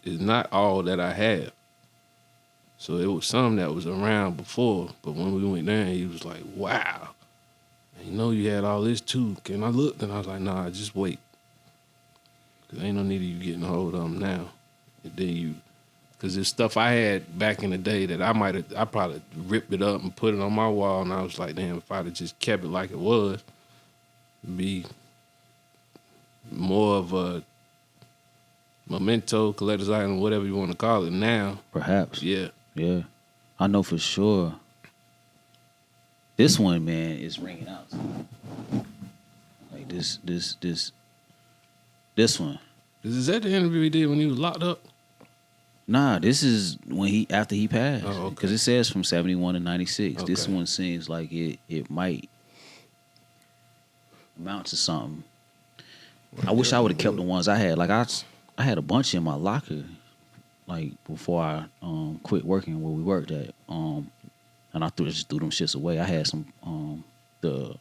is not all that I have. So it was some that was around before, but when we went there, he was like, wow. You know you had all this too. Can I look? And I was like, nah, just wait. Because ain't no need of you getting a hold of them now. And then because there's stuff I had back in the day that I probably ripped it up and put it on my wall. And I was like, damn, if I'd have just kept it like it was, it'd be more of a memento, collector's item, whatever you want to call it now. Perhaps. Yeah. Yeah. I know for sure. This one, man, is ringing out. Like this one. Is that the interview he did when he was locked up? Nah, this is when after he passed. Oh, okay. Because it says from 71 to 96. This Okay. one seems like it might amount to something. I wish I would have kept the ones I had. Like I had a bunch in my locker, like before I quit working where we worked at. And I just threw them shits away. I had some the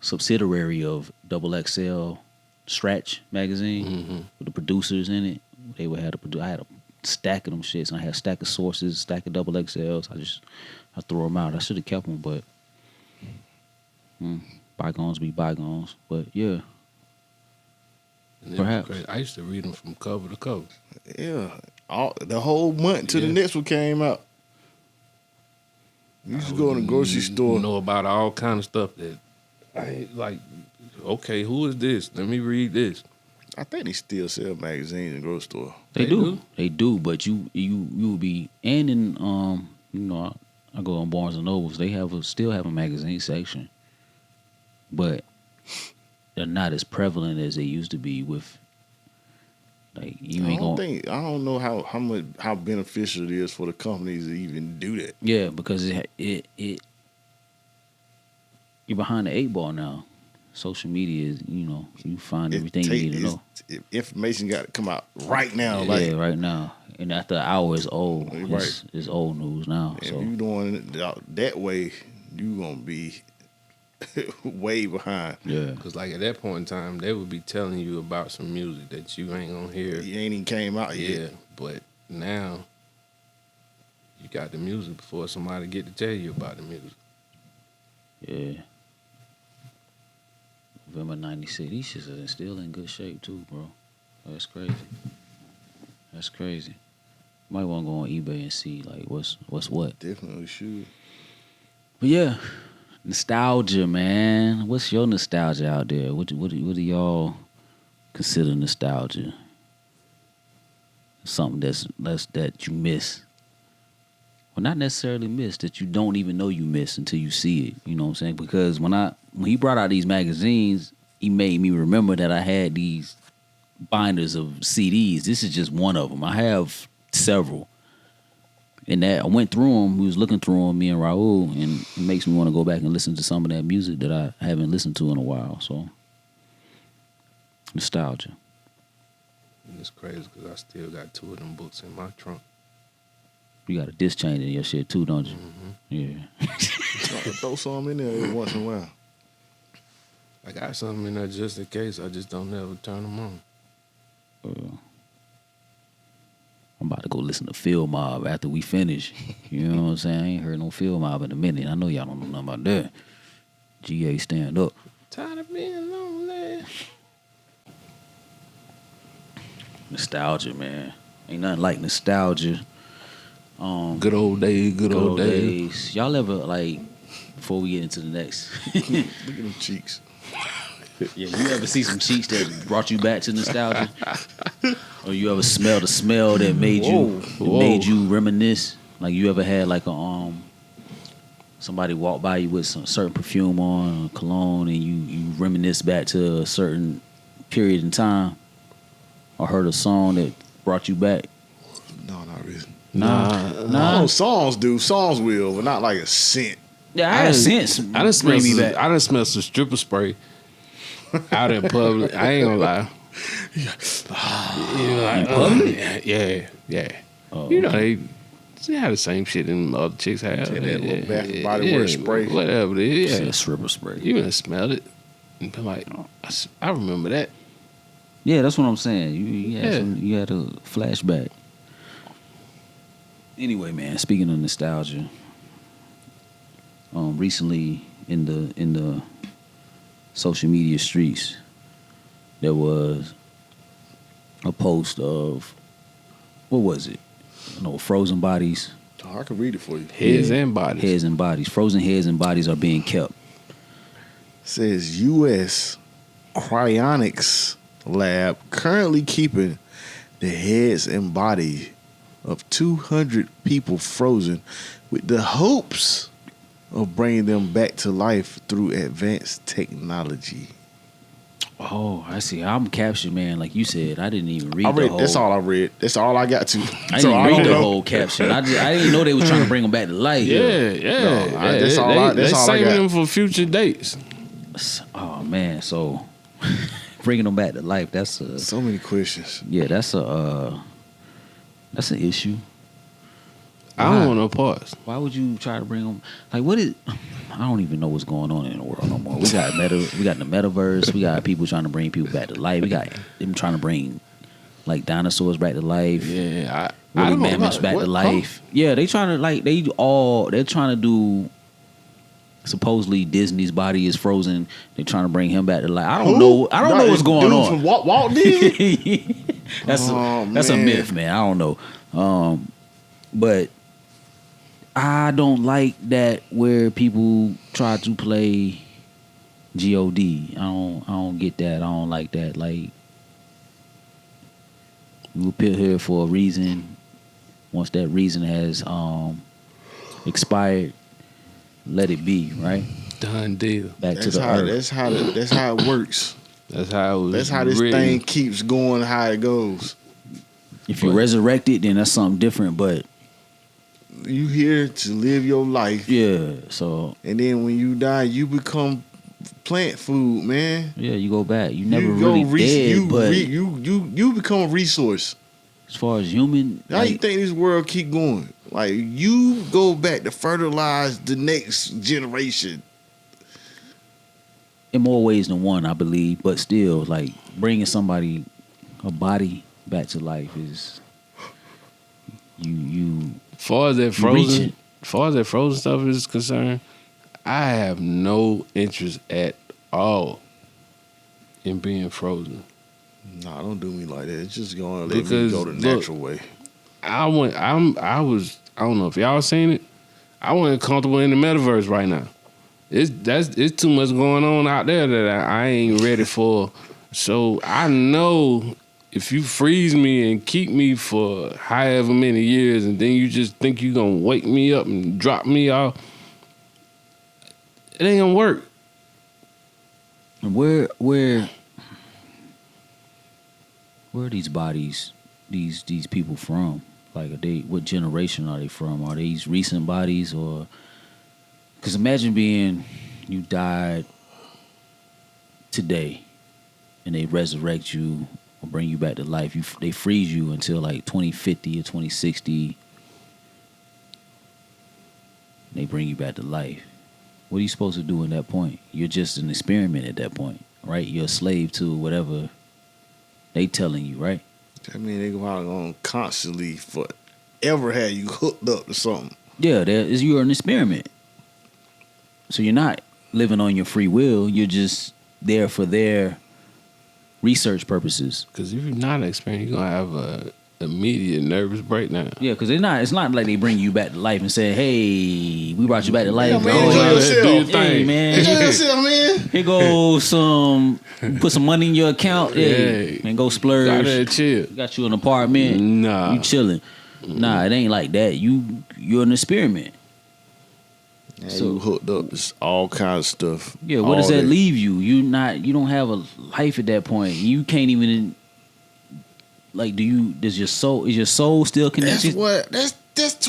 subsidiary of XXL Stretch magazine with the producers in it. They would have to I had a stack of them shits, and I had a stack of sources, stack of XXLs. I threw them out. I should have kept them, but bygones be bygones. But yeah, And perhaps. I used to read them from cover to cover. Yeah. The whole month till the next one came out. You used to go in the grocery store. Know about all kind of stuff that I ain't like. Okay, who is this? Let me read this. I think they still sell magazines in the grocery store. They do, but you will be, and in I go on Barnes and Nobles. They still have a magazine section, but they're not as prevalent as they used to be. With like you ain't going. I don't know how beneficial it is for the companies to even do that. Yeah, because it you're behind the 8 ball now. Social media is you find everything you need to know. Information got to come out right now. Yeah, right now. And after an hour, it's old. Right. It's old news now. If So you doing it that way, you gonna be way behind. yeah, Because like at that point in time, they would be telling you about some music that you ain't gonna hear. It ain't even came out Yeah, yet. but now you got the music before somebody get to tell you about the music. yeah. November '96. These shits are still in good shape too, bro. That's crazy. That's crazy. Might want to go on eBay and see like what's what. Definitely should. But yeah, nostalgia, man. What's your nostalgia out there? What do y'all consider nostalgia? Something that you miss. well, not necessarily miss, that you don't even know you miss until you see it. You know what I'm saying? Because when he brought out these magazines, he made me remember that I had these binders of CDs. This is just one of them. I have several. And that I went through them. We was looking through them, me and Raul, and it makes me want to go back and listen to some of that music that I haven't listened to in a while. So, nostalgia. It's crazy because I still got 2 of them books in my trunk. You got a disc chain in your shit too, don't you? Mm-hmm. Yeah. Throw some in there every once in a while. I got something in there just in case. I just don't ever turn them on. I'm about to go listen to Field Mob after we finish. You know what I'm saying? I ain't heard no Field Mob in a minute. I know y'all don't know nothing about that. GA, stand up. Tired of being lonely. Nostalgia, man. Ain't nothing like nostalgia. Good old days, good old days. Y'all ever, like, before we get into the next. Look at them cheeks. Yeah, you ever see some cheeks that brought you back to nostalgia? Or you ever smelled a smell that made you reminisce? Like you ever had like a somebody walk by you with some certain perfume on, or cologne, and you reminisce back to a certain period in time? Or heard a song that brought you back? No, not really. Nah. Oh, songs do. Songs will, but not like a scent. Yeah, I had sense. I done smelled some stripper spray out in public. I ain't gonna lie. You know, like, in public? Yeah. You know, they have the same shit in other chicks have. Yeah, that little Bath and Body Works spray. Whatever it is. Yeah, stripper spray. You done smelled it and been like, I remember that. Yeah, that's what I'm saying. You had a flashback. Anyway, man, speaking of nostalgia, recently in the social media streets, there was a post of, what was it? Frozen bodies. Oh, I can read it for you. Heads and bodies. Heads and bodies. Frozen heads and bodies are being kept. It says U.S. Cryonics Lab currently keeping the heads and body of 200 people frozen with the hopes of bringing them back to life through advanced technology. Oh, I see. I'm captured, man. Like you said, I didn't even read the whole. That's all I read. That's all I got to. I didn't read the whole caption. I didn't know they was trying to bring them back to life. Yeah. That's all I saving got. them for future dates. Oh man, so bringing them back to life. That's So many questions. Yeah, that's an issue. I don't want no parts. Why would you try to bring them? Like, what is? I don't even know what's going on in the world no more. We got the metaverse. We got people trying to bring people back to life. We got them trying to bring like dinosaurs back to life. Yeah, woolly mammoths back to life. Yeah, they're trying to do. Supposedly Disney's body is frozen. They're trying to bring him back to life. I don't know what's going on. From Walt Disney? That's a myth, man. I don't know. But I don't like that where people try to play God. I don't get that. I don't like that. Like, we were put here for a reason. Once that reason has expired, let it be, right? Done deal. Back to the earth. That's how it works. That's how this thing keeps going. How it goes. If you resurrect it, then that's something different. But you here to live your life. Yeah. So. And then when you die, you become plant food, man. Yeah, you go back. You never really dead, but you become a resource. As far as human, how you think this world keep going? Like, you go back to fertilize the next generation. In more ways than one, I believe. But still, like, bringing somebody, a body back to life is you. As far as that frozen stuff is concerned, I have no interest at all in being frozen. Nah, don't do me like that. It's just gonna let me go the natural way. I don't know if y'all seen it. I wasn't comfortable in the metaverse right now. It's too much going on out there that I ain't ready for. So I know if you freeze me and keep me for however many years, and then you just think you gonna wake me up and drop me off, it ain't gonna work. Where are these bodies, these people from? Like, what generation are they from? Are these recent bodies, or? Because imagine you died today, and they resurrect you or bring you back to life. They freeze you until like 2050 or 2060. They bring you back to life. What are you supposed to do in that point? You're just an experiment at that point, right? You're a slave to whatever they telling you, right? I mean, they probably gonna constantly forever have you hooked up to something. Yeah, you're an experiment. So you're not living on your free will. You're just there for their research purposes. Because if you're not an experiment, you're gonna have a immediate nervous breakdown. Yeah, because it's not like they bring you back to life and say, "Hey, we brought you back to life." Yeah, man, enjoy yourself. Do your Hey, thing. man. Enjoy yourself, man. Here goes put some money in your account, hey, and go splurge. Gotta chill. Got you an apartment. Nah. You chilling. Nah, it ain't like that. You're an experiment. Yeah, So- you hooked up to all kinds of stuff. Yeah, what does that leave you? You don't have a life at that point. You can't even like is your soul still connected? That's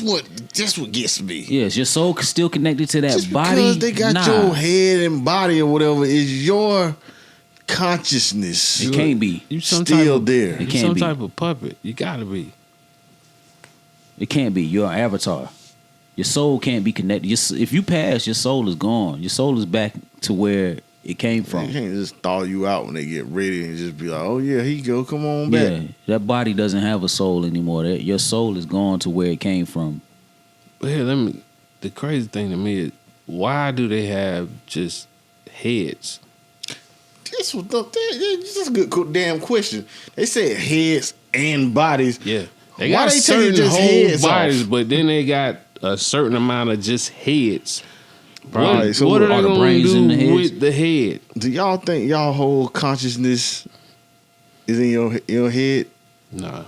what gets me. Yeah, is your soul still connected to that Just body? because they got Nah. your head and body or whatever is your consciousness. It can't be. You some Still type of, there. It You can't some be. type of puppet. You gotta be. It can't be. You're an avatar. Your soul can't be connected. If you pass, your soul is gone. Your soul is back to where it came You from. can't just thaw you out when they get ready and just be like, oh yeah, here you go, come on back. Yeah, that body doesn't have a soul anymore. Your soul is gone to where it came from. But here, the crazy thing to me is, why do they have just heads? That's a good damn question. They said heads and bodies. Yeah. They Why got they taking certain just whole heads bodies, off? but then they got a certain amount of just heads. Right, so what are look, they are the gonna brains in the do heads? with the head? Do y'all think y'all whole consciousness is in your head? Nah.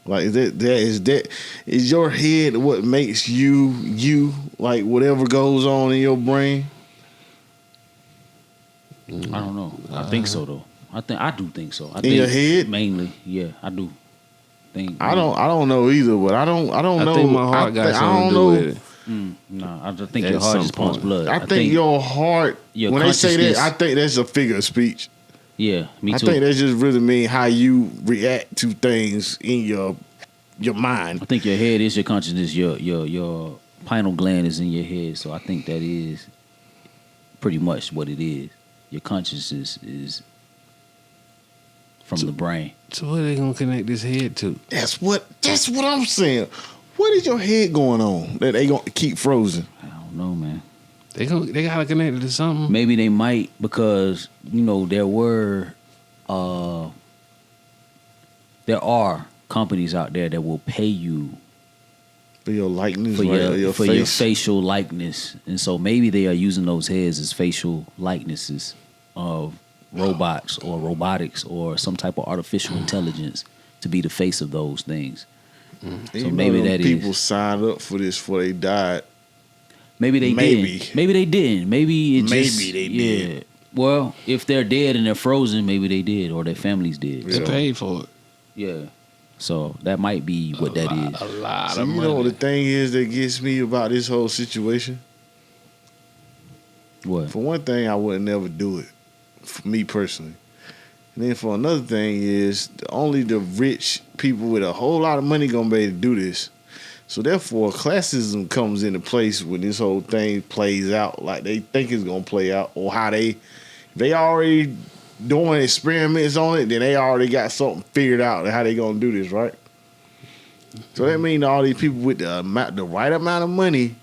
Like is your head what makes you like whatever goes on in your brain? I don't know. I think so though. I do think so. I In your head? mainly. Yeah, I do. I don't know either, but I don't know. I think my heart got something to do with it. No, I just think At your heart some just pumps point. blood. I think your heart. your When they say that, consciousness- I think that's a figure of speech. Yeah, me I too. think that just really mean how you react to things in your mind. I think your head is your consciousness. Your pineal gland is in your head, so I think that is pretty much what it is. Your consciousness is from the brain. So what are they gonna connect this head to? That's what I'm saying. What is your head going on that they gonna keep frozen? I don't know, man. They gotta connect it to something. Maybe they might because there are companies out there that will pay you For your likeness, for right? your face. facial likeness, and so maybe they are using those heads as facial likenesses of robots or robotics or some type of artificial intelligence to be the face of those things. So You know maybe them that people is. signed up for this before they died. Maybe they Maybe. didn't. Maybe they didn't. Maybe it just. Maybe they yeah. did. Well, if they're dead and they're frozen, maybe they did, or their families did. They Yeah. paid for it. Yeah. So that might be what that is. A lot So of you money. know what the thing is that gets me about this whole situation? What? For one thing, I would never do it. For me personally. And then for another thing is only the rich people with a whole lot of money gonna be able to do this. So therefore, classism comes into place when this whole thing plays out like they think it's gonna play out, or how they already doing experiments on it. Then they already got something figured out how they gonna do this, right? So that means all these people with the right amount of money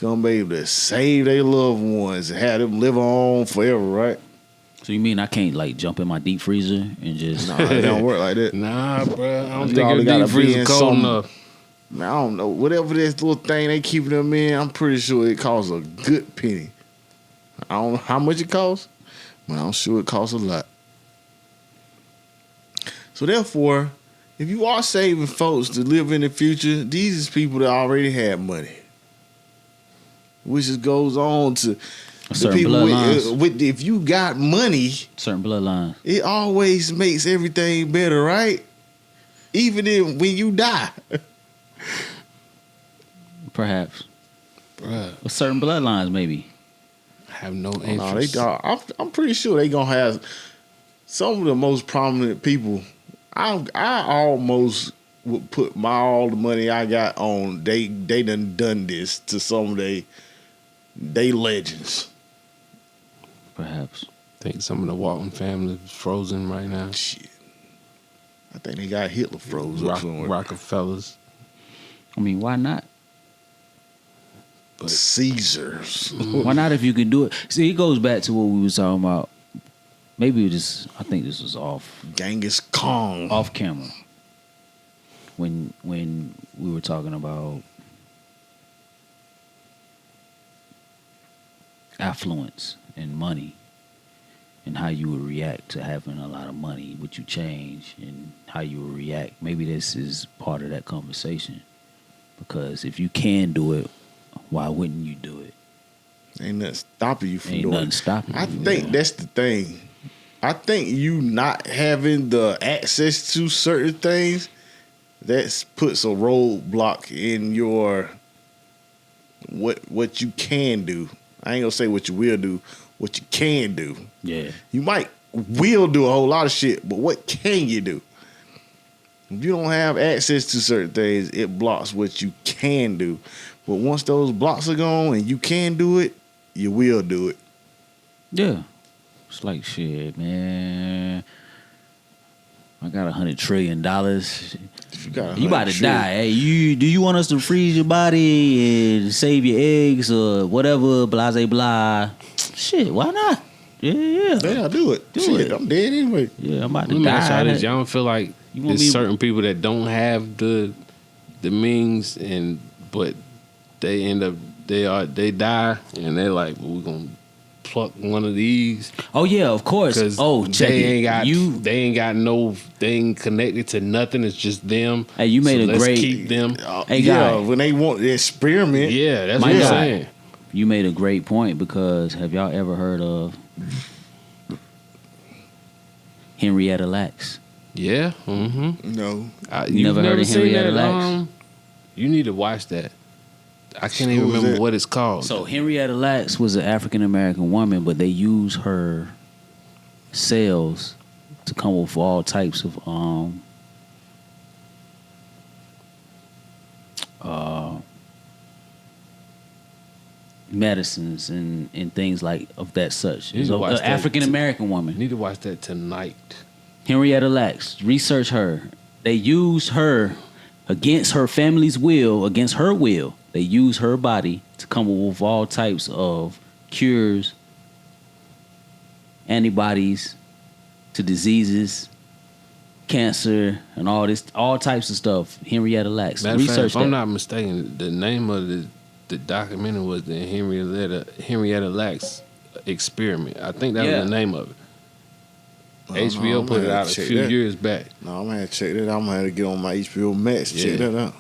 gonna be able to save their loved ones and have them live on forever, right? So you mean I can't like jump in my deep freezer and just? Nah, it don't work like that. Nah, bro. I don't You think all your gotta deep be freezer in cold some- enough. Man, I don't know. Whatever this little thing they keeping them in, I'm pretty sure it costs a good penny. I don't know how much it costs, but I'm sure it costs a lot. So therefore, if you are saving folks to live in the future, these is people that already have money. Which just goes on to the certain people bloodlines. with if you got money, Certain bloodlines. it always makes everything better, right? Even if when you die. Perhaps. Bruh, With certain bloodlines, maybe. I have no No, interest. I'm pretty sure they gonna have some of the most prominent people. I almost would put all the money I got on. They done this to some of they legends. Perhaps. Think some of the Walton family is frozen right now. Shit, I think they got Hitler froze up somewhere. Rockefellers. I mean, why not? But Caesars. Why not if you can do it? See, it goes back to what we was talking about. Maybe we just, I think this was off Genghis Khan. camera. When we were talking about affluence and money and how you would react to having a lot of money, would you change and how you would react. Maybe this is part of that conversation. Because if you can do it, why wouldn't you do it? Ain't nothing stopping you from Ain't doing nothing it. stopping you. I think Yeah. that's the thing. I think you not having the access to certain things that puts a roadblock in your what you can do. I ain't gonna say what you will do, what you can do. Yeah. You might will do a whole lot of shit, but what can you do? If you don't have access to certain things, it blocks what you can do. But once those blocks are gone and you can do it, you will do it. Yeah. It's like shit, man. I got $100 trillion. If you got You about to 100 die. Hey, do you want us to freeze your body and save your eggs or whatever, blah, blah, blah? Shit, why not? Yeah. Yeah, I'll do it. Do Shit, it. I'm dead anyway. Yeah, I'm about let to me ask y'all die. this. Y'all don't feel like You want there's me- certain people that don't have the means but they end up they die and they're like, well, we're gonna pluck one of these Oh yeah, of course. because Oh, check they it. they ain't connected to nothing. It's just them. Hey, you made So a let's great- keep them. Hey, yeah, guy. when they want the experiment. Yeah, that's My what I'm guy. saying. You made a great point because have y'all ever heard of Henrietta Lacks? Yeah. Mm-hmm. No. You've Never heard of seen Henrietta that? Lacks? You need to watch that. I can't even Who was remember that? what it's called. So Henrietta Lacks was an African American woman, but they use her cells to come up with all types of medicines and things like of that such. You need to So, watch an that. African American woman. You need to watch that tonight. Henrietta Lacks. Research her. They use her against her family's will, against her will. They use her body to come up with all types of cures, antibodies to diseases, cancer, and all types of stuff. Henrietta Lacks. Matter of fact, Research if I'm that. not mistaken, the name of the documentary was the Henrietta Lacks experiment. I think that Yeah. was the name of it. Oh, HBO no, put I'm it gonna out a check few that. years back. No, I'm gonna have to check that out. I'm gonna have to get on my HBO Max to check Yeah. that out.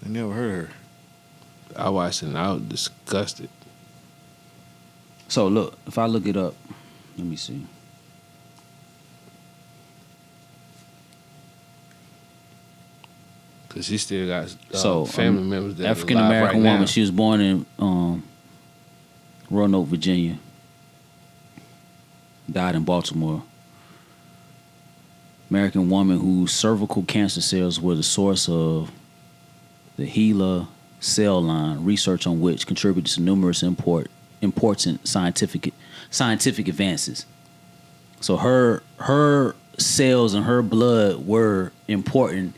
I never heard of her. I watched it and I was disgusted. So look, if I look it up, let me see. Cause she still got So, family members that African are alive American right woman. now. She was born in Roanoke, Virginia. Died in Baltimore. American woman whose cervical cancer cells were the source of the HeLa cell line, research on which contributed to numerous important scientific advances. So her cells and her blood were important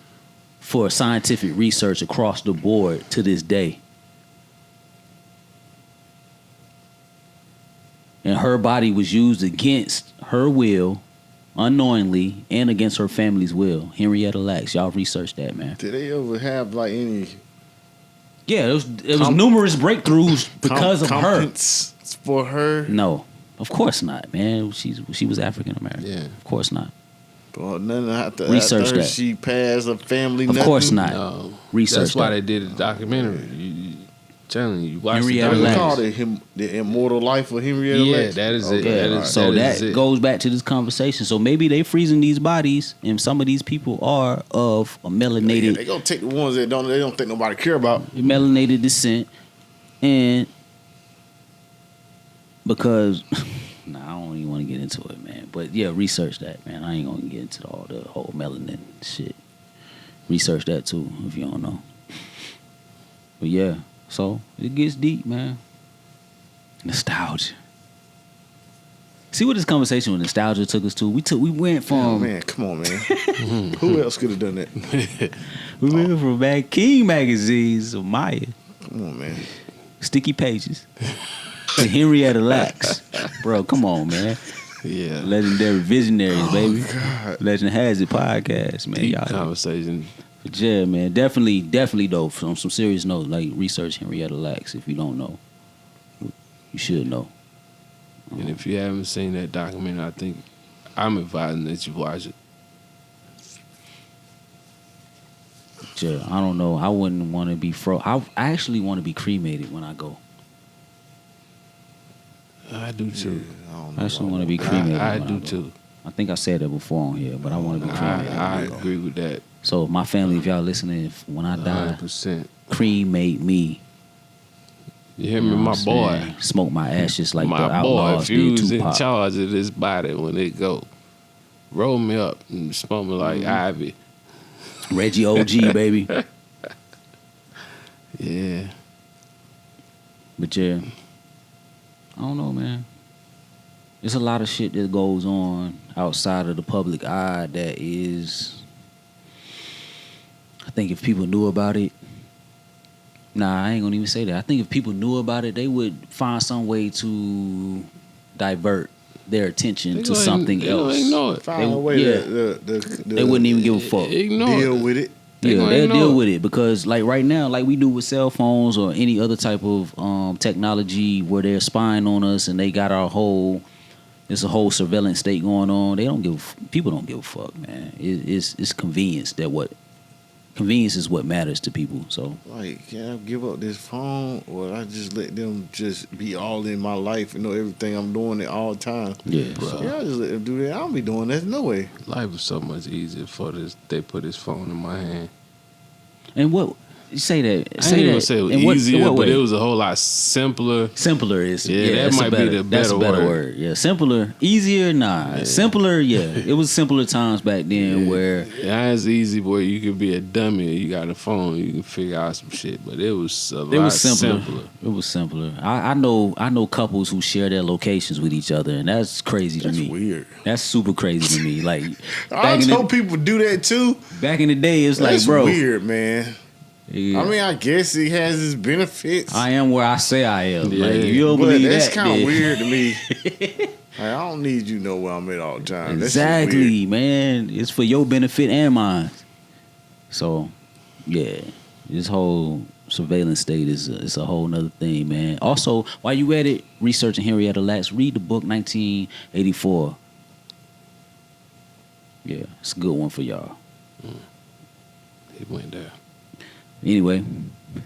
for scientific research across the board to this day. And her body was used against her will, unknowingly, and against her family's will. Henrietta Lacks. Y'all research that, man. Did they ever have like any Yeah, it was numerous breakthroughs because of her. competence for her? No, of course not, man. She was African American. Yeah. Of course not. Well, nothing after, Research after that. she passed a family. Of nothing. course not. No, Research that's why that. they did the documentary. You telling you watch Henrietta the What they documentary. call it? The Immortal Life of Henrietta Yeah, Lacks? that is it. Yeah, That is- so that is that it. goes back to this conversation. So maybe they freezing these bodies, and some of these people are of a Yeah, melanated they gonna take the ones that they don't think nobody care about. melanated descent, and because nah, I don't even want to get into it, man. But yeah, research that, man. I ain't gonna get into all the whole melanin shit. Research that too if you don't know. But yeah, so it gets deep, man. Nostalgia. See what this conversation with nostalgia took us to? We went Oh from man, come on, man. Who else could have done that? we went from King magazines of Maya, Come on, man. sticky pages, to Henrietta Lacks. Bro, come on, man. Yeah, Legendary visionaries, baby. God. Legend Has It podcast, man. deep Y'all, conversation. but yeah, man. Definitely though. On some serious note, like research Henrietta Lacks. If you don't know, you should know. And if you haven't seen that documentary, I think I'm advising that you watch it. Yeah, I don't know. I wouldn't want to be I actually want to be cremated when I go. I do too. I don't I know. actually want to be cremated. I when do go. too. I think I said that before on here, but I want to be cremated. when I I go. agree with that. So my family, if y'all listening, when I die, 100%. cremate me. You hear You me, know my what I'm boy? saying? Smoke my ashes like the My boy, Outlaws if did you was in Tupac. charge of this body when it go, roll me up and smoke me like Ivy. Reggie OG, baby. Yeah. But yeah, I don't know, man. There's a lot of shit that goes on outside of the public eye that is, I think if people knew about it, I ain't gonna even say that. I think if people knew about it, they would find some way to divert their attention They to gonna something they else. gonna ignore it. Find They- a way yeah. to They wouldn't even give a fuck. Ignore deal it. with it. They Yeah, gonna they'll ignore deal it. with it because, like right now, like we do with cell phones or any other type of technology where they're spying on us and they got it's a whole surveillance state going on. People don't give a fuck, man. It's convenience convenience is what matters to people. So Like, can I give up this phone, or I just let them just be all in my life and know everything I'm doing at all time? yeah, Yeah, I just let them do that. I don't be doing that. No way. Life is so much easier for this. They put this phone in my hand. and what you say that? I Say ain't that. gonna say it was in what- in easier, what but way? it was a whole lot simpler. Simpler is Yeah, that that's might be the that's a better better word. word. Yeah, simpler, easier, nah. Yeah. Simpler, yeah. It was simpler times back then Yeah. where Now it's easy where you could be a dummy. You got a phone, you can figure out some shit. But it was a it lot was simpler. simpler. It was simpler. I know couples who share their locations with each other, and that's crazy to That's me. weird. That's super crazy to me. Like I back in told the, people do that too. back in the day, it's That's like, bro, weird, man. yeah, I mean, I guess it has its benefits. I am where I say I am. Yeah. Like if you don't but believe that's that, kind of then- weird to me. Like, I don't need you to know where I'm at all the time. That shit Exactly, man. It's for your benefit and mine. So, yeah, this whole surveillance state is a whole nother thing, man. Also, while you at it, researching Henrietta Lacks, read the book 1984. Yeah, it's a good one for y'all. It went there. Anyway,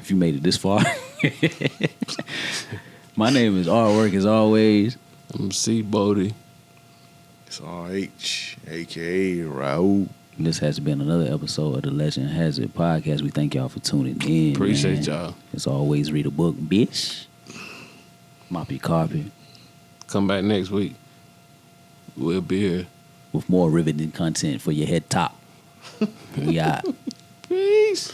if you made it this far, my name is Artwork as always. I'm C. Bodie. It's RH, aka Raul. This has been another episode of the Legend Has It podcast. We thank y'all for tuning in. Appreciate man. y'all. As always, read a book, bitch. Mop your carpet Come back next week. We'll be here. with more riveting content for your head top. We out. Peace.